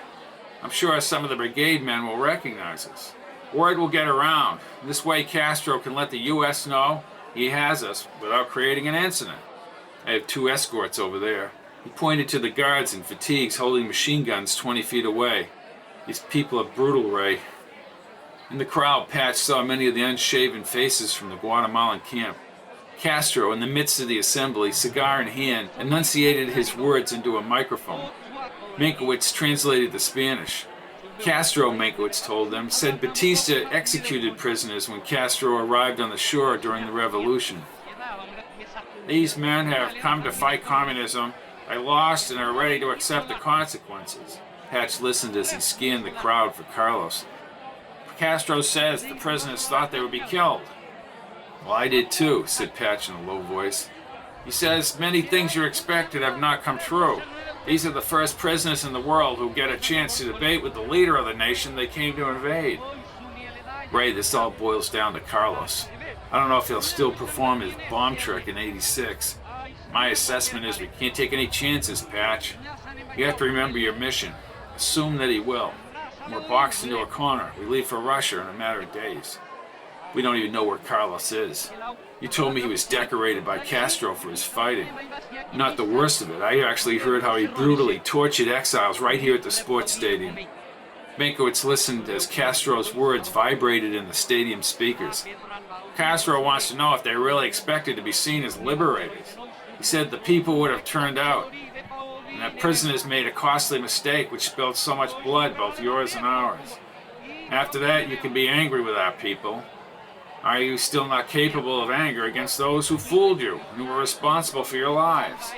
I'm sure some of the brigade men will recognize us. Word will get around. This way Castro can let the U.S. know he has us without creating an incident. I have 2 escorts over there. He pointed to the guards in fatigues holding machine guns 20 feet away. These people are brutal, Ray. In the crowd, Patch saw many of the unshaven faces from the Guatemalan camp. Castro, in the midst of the assembly, cigar in hand, enunciated his words into a microphone. Meinkewitz translated the Spanish. Castro, Meinkewitz told them, said Batista executed prisoners when Castro arrived on the shore during the revolution. These men have come to fight communism. They lost and are ready to accept the consequences. Patch listened as he scanned the crowd for Carlos. Castro says the prisoners thought they would be killed. Well, I did too, said Patch in a low voice. He says many things you expected have not come true. These are the first prisoners in the world who get a chance to debate with the leader of the nation they came to invade. Ray, this all boils down to Carlos. I don't know if he'll still perform his bomb trick in '86. My assessment is we can't take any chances, Patch. You have to remember your mission. Assume that he will. We're boxed into a corner. We leave for Russia in a matter of days. We don't even know where Carlos is. You told me he was decorated by Castro for his fighting. Not the worst of it. I actually heard how he brutally tortured exiles right here at the sports stadium. Meinkewitz listened as Castro's words vibrated in the stadium speakers. Castro wants to know if they really expected to be seen as liberators. He said the people would have turned out, and that prisoners made a costly mistake which spilled so much blood, both yours and ours. After that, you can be angry with our people. Are you still not capable of anger against those who fooled you and who were responsible for your lives?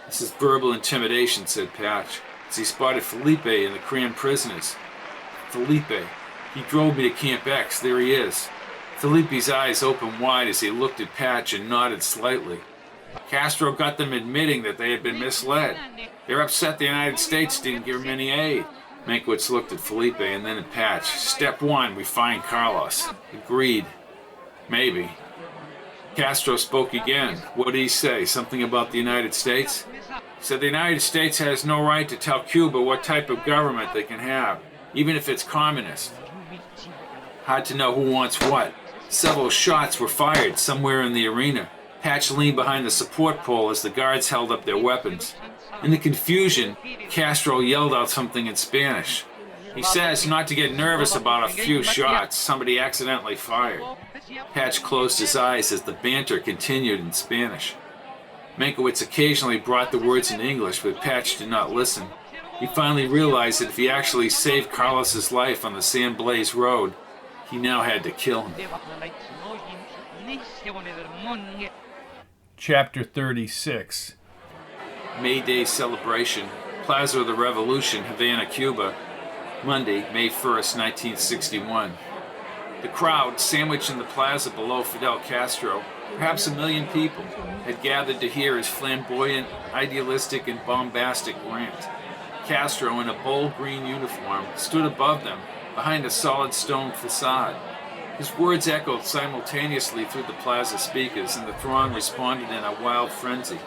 This is verbal intimidation, said Patch, as he spotted Felipe and the crammed prisoners. Felipe. He drove me to Camp X. There he is. Felipe's eyes opened wide as he looked at Patch and nodded slightly. Castro got them admitting that they had been misled. They're upset the United States didn't give them any aid. Meinkewitz looked at Felipe and then at Patch. Step 1, we find Carlos. Agreed. Maybe. Castro spoke again. What did he say? Something about the United States? He said the United States has no right to tell Cuba what type of government they can have, even if it's communist. Hard to know who wants what. Several shots were fired somewhere in the arena. Patch leaned behind the support pole as the guards held up their weapons. In the confusion, Castro yelled out something in Spanish. He says not to get nervous about a few shots somebody accidentally fired. Patch closed his eyes as the banter continued in Spanish. Meinkewitz occasionally brought the words in English, but Patch did not listen. He finally realized that if he actually saved Carlos's life on the San Blaze Road, he now had to kill him. Chapter 36. May Day celebration, Plaza of the Revolution, Havana, Cuba, Monday, May 1st, 1961. The crowd, sandwiched in the plaza below Fidel Castro, perhaps 1 million people, had gathered to hear his flamboyant, idealistic, and bombastic rant. Castro, in a bold green uniform, stood above them, behind a solid stone facade. His words echoed simultaneously through the plaza speakers, and the throng responded in a wild frenzy.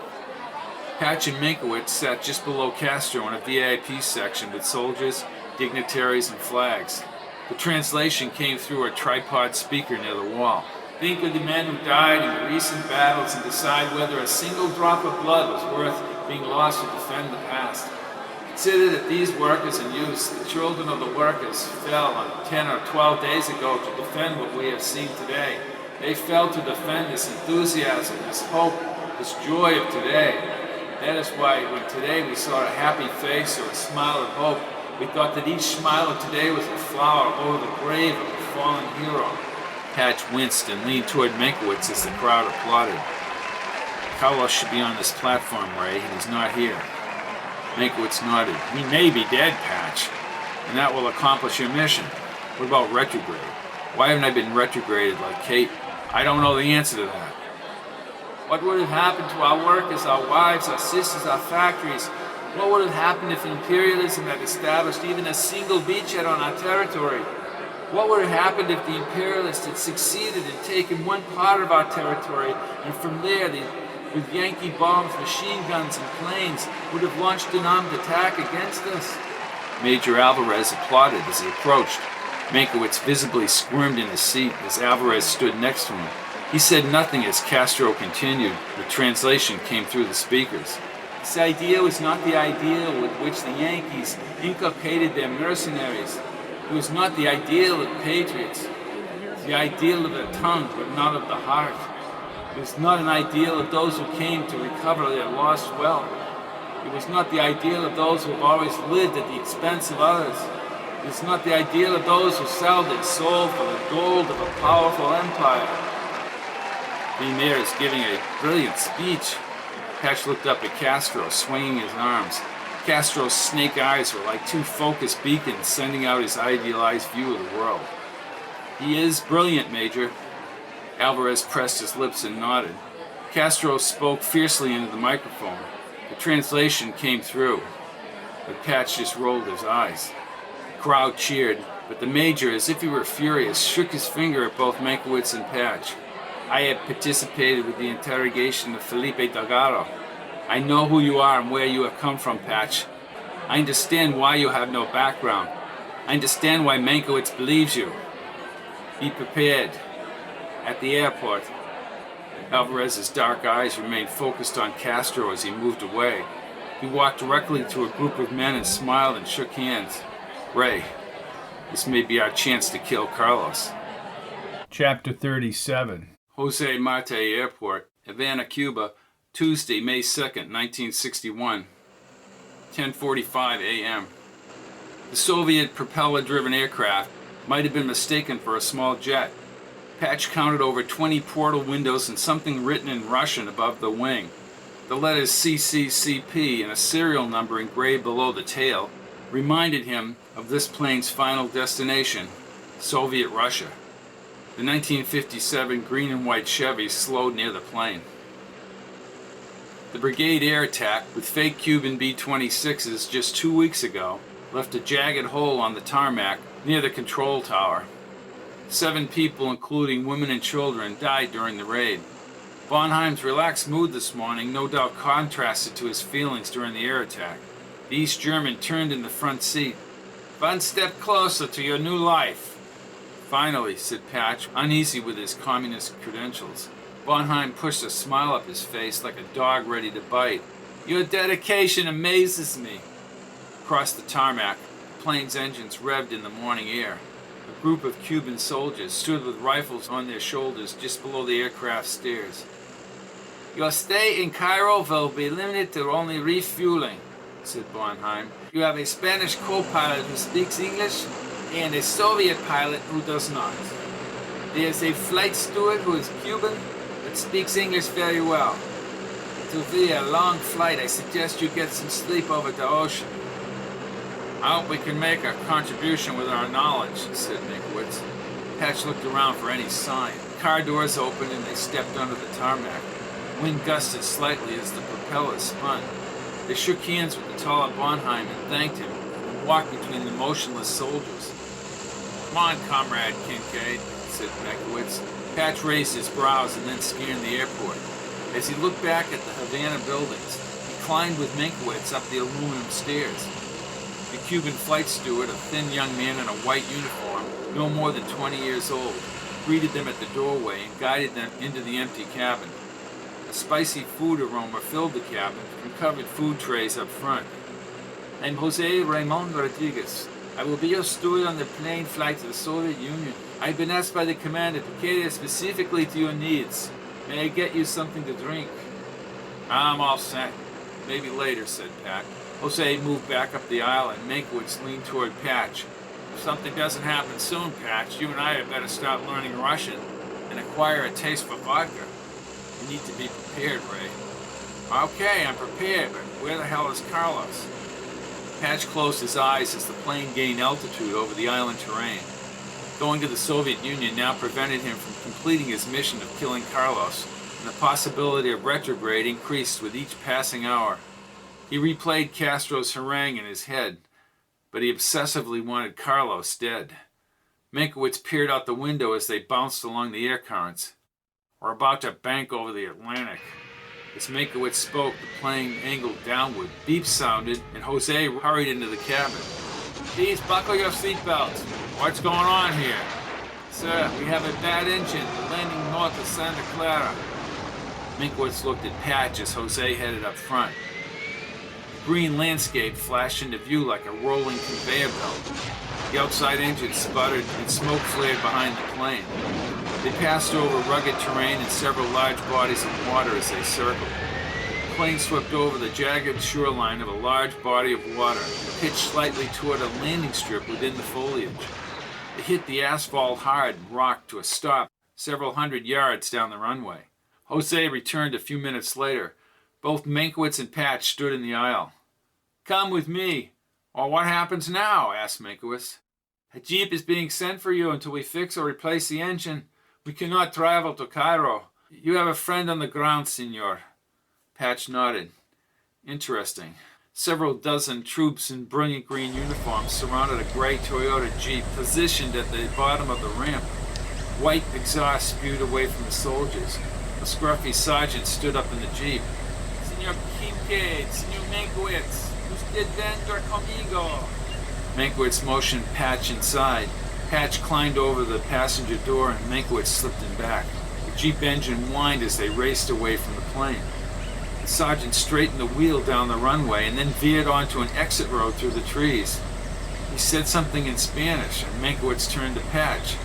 Patch and Meinkewitz sat just below Castro in a VIP section with soldiers, dignitaries, and flags. The translation came through a tripod speaker near the wall. Think of the men who died in the recent battles and decide whether a single drop of blood was worth being lost to defend the past. Consider that these workers and youths, the children of the workers, fell on 10 or 12 days ago to defend what we have seen today. They fell to defend this enthusiasm, this hope, this joy of today. That is why when today we saw a happy face or a smile of hope, we thought that each smile of today was a flower over the grave of a fallen hero. Patch winced and leaned toward Meinkewitz as the crowd applauded. Carlos should be on this platform, Ray, and he's not here. Meinkewitz nodded. He may be dead, Patch, and that will accomplish your mission. What about retrograde? Why haven't I been retrograded like Kate? I don't know the answer to that. What would have happened to our workers, our wives, our sisters, our factories? What would have happened if imperialism had established even a single beachhead on our territory? What would have happened if the imperialists had succeeded in taking one part of our territory, and from there, with Yankee bombs, machine guns, and planes, would have launched an armed attack against us? Major Alvarez applauded as he approached. Meinkewitz visibly squirmed in his seat as Alvarez stood next to him. He said nothing as Castro continued. The translation came through the speakers. This idea was not the ideal with which the Yankees inculcated their mercenaries. It was not the ideal of patriots. It was the ideal of the tongue, but not of the heart. It was not an ideal of those who came to recover their lost wealth. It was not the ideal of those who have always lived at the expense of others. It was not the ideal of those who sold their soul for the gold of a powerful empire. Being there is giving a brilliant speech. Patch looked up at Castro, swinging his arms. Castro's snake eyes were like two focused beacons sending out his idealized view of the world. He is brilliant, Major. Alvarez pressed his lips and nodded. Castro spoke fiercely into the microphone. The translation came through, but Patch just rolled his eyes. The crowd cheered, but the Major, as if he were furious, shook his finger at both Meinkewitz and Patch. I have participated with the interrogation of Felipe Delgado. I know who you are and where you have come from, Patch. I understand why you have no background. I understand why Meinkewitz believes you. Be prepared. At the airport. Alvarez's dark eyes remained focused on Castro as he moved away. He walked directly to a group of men and smiled and shook hands. Ray, this may be our chance to kill Carlos. Chapter 37. Jose Marte Airport, Havana, Cuba, Tuesday, May 2nd, 1961, 10:45 a.m. The Soviet propeller-driven aircraft might have been mistaken for a small jet. Patch counted over 20 portal windows and something written in Russian above the wing. The letters CCCP and a serial number engraved below the tail reminded him of this plane's final destination, Soviet Russia. The 1957 green and white Chevy slowed near the plane. The brigade air attack with fake Cuban B-26s just 2 weeks ago left a jagged hole on the tarmac near the control tower. 7 people, including women and children, died during the raid. Bonheim's relaxed mood this morning no doubt contrasted to his feelings during the air attack. The East German turned in the front seat. One step closer to your new life. Finally, said Patch, uneasy with his communist credentials. Bonheim pushed a smile up his face like a dog ready to bite. Your dedication amazes me. Across the tarmac, the plane's engines revved in the morning air. A group of Cuban soldiers stood with rifles on their shoulders just below the aircraft stairs. Your stay in Cairo will be limited to only refueling, said Bonheim. You have a Spanish co-pilot who speaks English and a Soviet pilot who does not. There is a flight steward who is Cuban but speaks English very well. It will be a long flight. I suggest you get some sleep over the ocean. I hope we can make a contribution with our knowledge, said Meinkewitz. Patch looked around for any sign. Car doors opened and they stepped onto the tarmac. Wind gusted slightly as the propellers spun. They shook hands with the taller Bonheim and thanked him, and walked between the motionless soldiers. Come on, Comrade Kincaid, said Meinkewitz. Patch raised his brows and then scanned the airport. As he looked back at the Havana buildings, he climbed with Meinkewitz up the aluminum stairs. The Cuban flight steward, a thin young man in a white uniform, no more than 20 years old, greeted them at the doorway and guided them into the empty cabin. A spicy food aroma filled the cabin from covered food trays up front. I'm Jose Raymond Rodriguez. I will be your steward on the plane flight to the Soviet Union. I've been asked by the commander to cater specifically to your needs. May I get you something to drink? I'm all set. Maybe later, said Pat. Jose moved back up the aisle and Meinkewitz leaned toward Patch. If something doesn't happen soon, Patch, you and I had better start learning Russian and acquire a taste for vodka. You need to be prepared, Ray. Okay, I'm prepared, but where the hell is Carlos? Patch closed his eyes as the plane gained altitude over the island terrain. Going to the Soviet Union now prevented him from completing his mission of killing Carlos, and the possibility of retrograde increased with each passing hour. He replayed Castro's harangue in his head, but he obsessively wanted Carlos dead. Meinkewitz peered out the window as they bounced along the air currents. "We're about to bank over the Atlantic." As Meinkewitz spoke, the plane angled downward. Beeps sounded, and Jose hurried into the cabin. "Please buckle your seatbelts. What's going on here?" "Sir, we have a bad engine landing north of Santa Clara." Meinkewitz looked at Patch as Jose headed up front. The green landscape flashed into view like a rolling conveyor belt. The outside engine sputtered and smoke flared behind the plane. They passed over rugged terrain and several large bodies of water as they circled. The plane swept over the jagged shoreline of a large body of water, pitched slightly toward a landing strip within the foliage. It hit the asphalt hard and rocked to a stop several hundred yards down the runway. Jose returned a few minutes later. Both Meinkewitz and Patch stood in the aisle. "Come with me." "Well, what happens now?" asked Meinkewitz. "A jeep is being sent for you until we fix or replace the engine. We cannot travel to Cairo. You have a friend on the ground, senor." Patch nodded. "Interesting." Several dozen troops in brilliant green uniforms surrounded a gray Toyota Jeep positioned at the bottom of the ramp. White exhaust spewed away from the soldiers. A scruffy sergeant stood up in the Jeep. "Senor Kincaid, Senor Meinkewitz, usted vendor conmigo." Meinkewitz motioned Patch inside. Patch climbed over the passenger door and Meinkewitz slipped in back. The Jeep engine whined as they raced away from the plane. The sergeant straightened the wheel down the runway and then veered onto an exit road through the trees. He said something in Spanish, and Meinkewitz turned to Patch.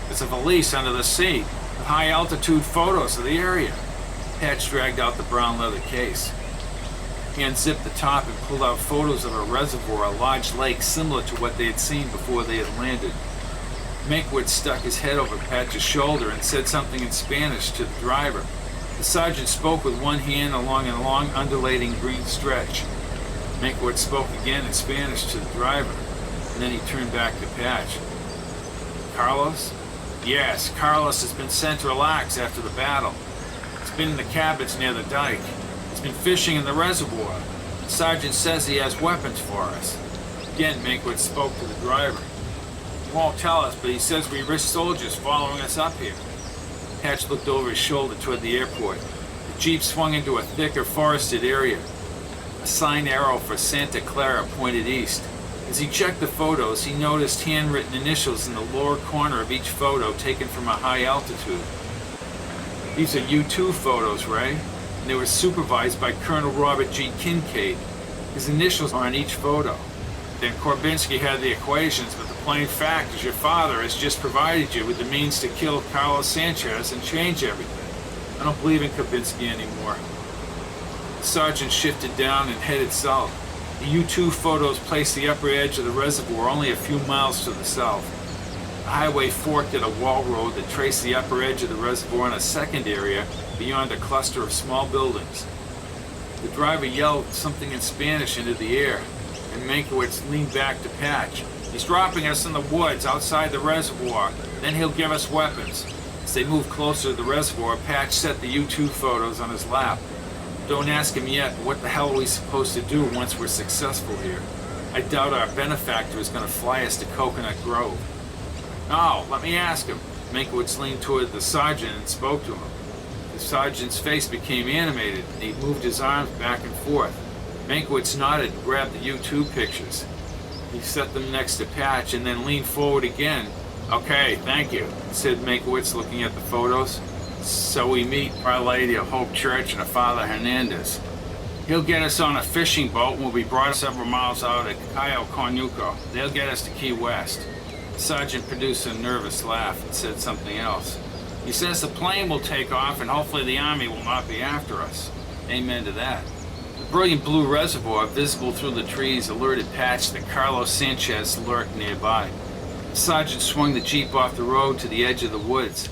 "There's a valise under the seat with high-altitude photos of the area." Patch dragged out the brown leather case. He unzipped the top and pulled out photos of a reservoir, a large lake similar to what they had seen before they had landed. Meinkewitz stuck his head over Patch's shoulder and said something in Spanish to the driver. The sergeant spoke with one hand along a long, undulating green stretch. Meinkewitz spoke again in Spanish to the driver, and then he turned back to Patch. "Carlos?" "Yes, Carlos has been sent to relax after the battle. He's been in the cabins near the dike. He's been fishing in the reservoir. The sergeant says he has weapons for us." Again, Meinkewitz spoke to the driver. "He won't tell us, but he says we risk soldiers following us up here." Patch looked over his shoulder toward the airport. The Jeep swung into a thicker forested area. A sign arrow for Santa Clara pointed east. As he checked the photos, he noticed handwritten initials in the lower corner of each photo taken from a high altitude. "These are U-2 photos, Ray, and they were supervised by Colonel Robert G. Kincaid. His initials are on each photo." "Then Korbinski had the equations, but the plain fact is your father has just provided you with the means to kill Carlos Sánchez and change everything. I don't believe in Korbinski anymore." The sergeant shifted down and headed south. The U-2 photos placed the upper edge of the reservoir only a few miles to the south. The highway forked at a wall road that traced the upper edge of the reservoir in a second area beyond a cluster of small buildings. The driver yelled something in Spanish into the air, and Meinkewitz leaned back to Patch. "He's dropping us in the woods outside the reservoir. Then he'll give us weapons." As they moved closer to the reservoir, Patch set the U-2 photos on his lap. "Don't ask him yet, but what the hell are we supposed to do once we're successful here? I doubt our benefactor is going to fly us to Coconut Grove." "No, let me ask him." Meinkewitz leaned toward the sergeant and spoke to him. The sergeant's face became animated, and he moved his arms back and forth. Meinkewitz nodded and grabbed the U-2 pictures. He set them next to Patch and then leaned forward again. "Okay, thank you," said Meinkewitz, looking at the photos. "So we meet Our Lady of Hope Church and Father Hernandez. He'll get us on a fishing boat and we'll be brought several miles out at Cayo Cornuco. They'll get us to Key West." The sergeant produced a nervous laugh and said something else. "He says the plane will take off and hopefully the army will not be after us." Amen to that. The brilliant blue reservoir, visible through the trees, alerted Patch that Carlos Sánchez lurked nearby. The sergeant swung the Jeep off the road to the edge of the woods.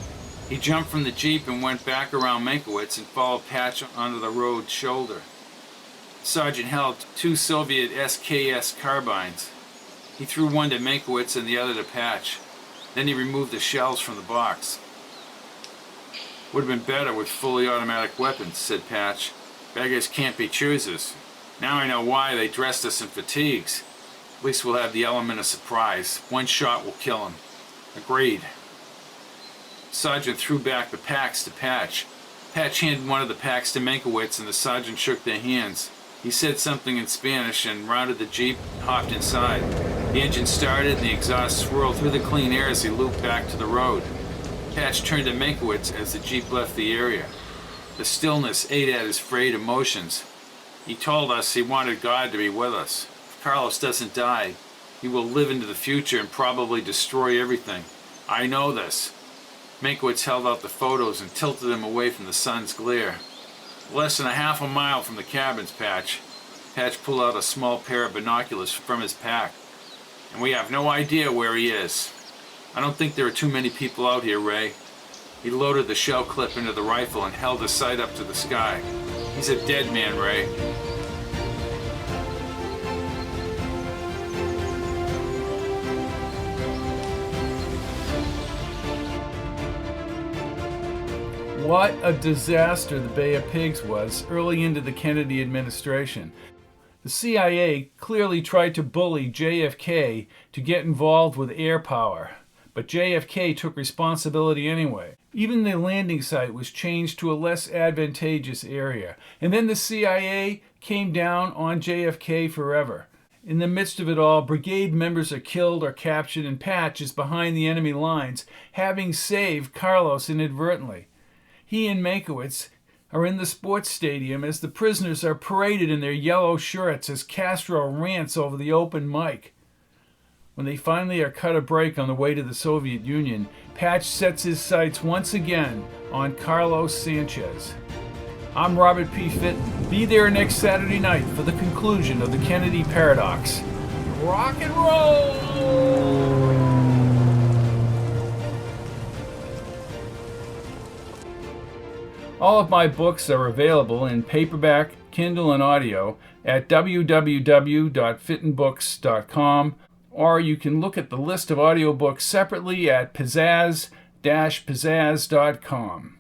He jumped from the Jeep and went back around Meinkewitz and followed Patch onto the road shoulder. The sergeant held 2 Soviet SKS carbines. He threw one to Meinkewitz and the other to Patch. Then he removed the shells from the box. "Would have been better with fully automatic weapons," said Patch. "Beggars can't be choosers. Now I know why they dressed us in fatigues. At least we'll have the element of surprise. One shot will kill him." Agreed. Sergeant threw back the packs to Patch. Patch handed one of the packs to Meinkewitz, and the sergeant shook their hands. He said something in Spanish and rounded the Jeep and hopped inside. The engine started and the exhaust swirled through the clean air as he looped back to the road. Patch turned to Meinkewitz as the Jeep left the area. The stillness ate at his frayed emotions. He told us he wanted God to be with us. If Carlos doesn't die, he will live into the future and probably destroy everything. I know this. Meinkewitz held out the photos and tilted them away from the sun's glare. Less than a half a mile from the cabins, Patch. Patch pulled out a small pair of binoculars from his pack. And we have no idea where he is. I don't think there are too many people out here, Ray. He loaded the shell clip into the rifle and held his sight up to the sky. He's a dead man, Ray. What a disaster the Bay of Pigs was early into the Kennedy administration. The CIA clearly tried to bully JFK to get involved with air power, but JFK took responsibility anyway. Even the landing site was changed to a less advantageous area, and then the CIA came down on JFK forever. In the midst of it all, brigade members are killed or captured, and Patch is behind the enemy lines, having saved Carlos inadvertently. He and Meinkewitz are in the sports stadium as the prisoners are paraded in their yellow shirts as Castro rants over the open mic. When they finally are cut a break on the way to the Soviet Union, Patch sets his sights once again on Carlos Sánchez. I'm Robert P. Fitton. Be there next Saturday night for the conclusion of the Kennedy Paradox. Rock and roll! All of my books are available in paperback, Kindle, and audio at www.fittonbooks.com, or you can look at the list of audiobooks separately at pizzazz-pizzazz.com.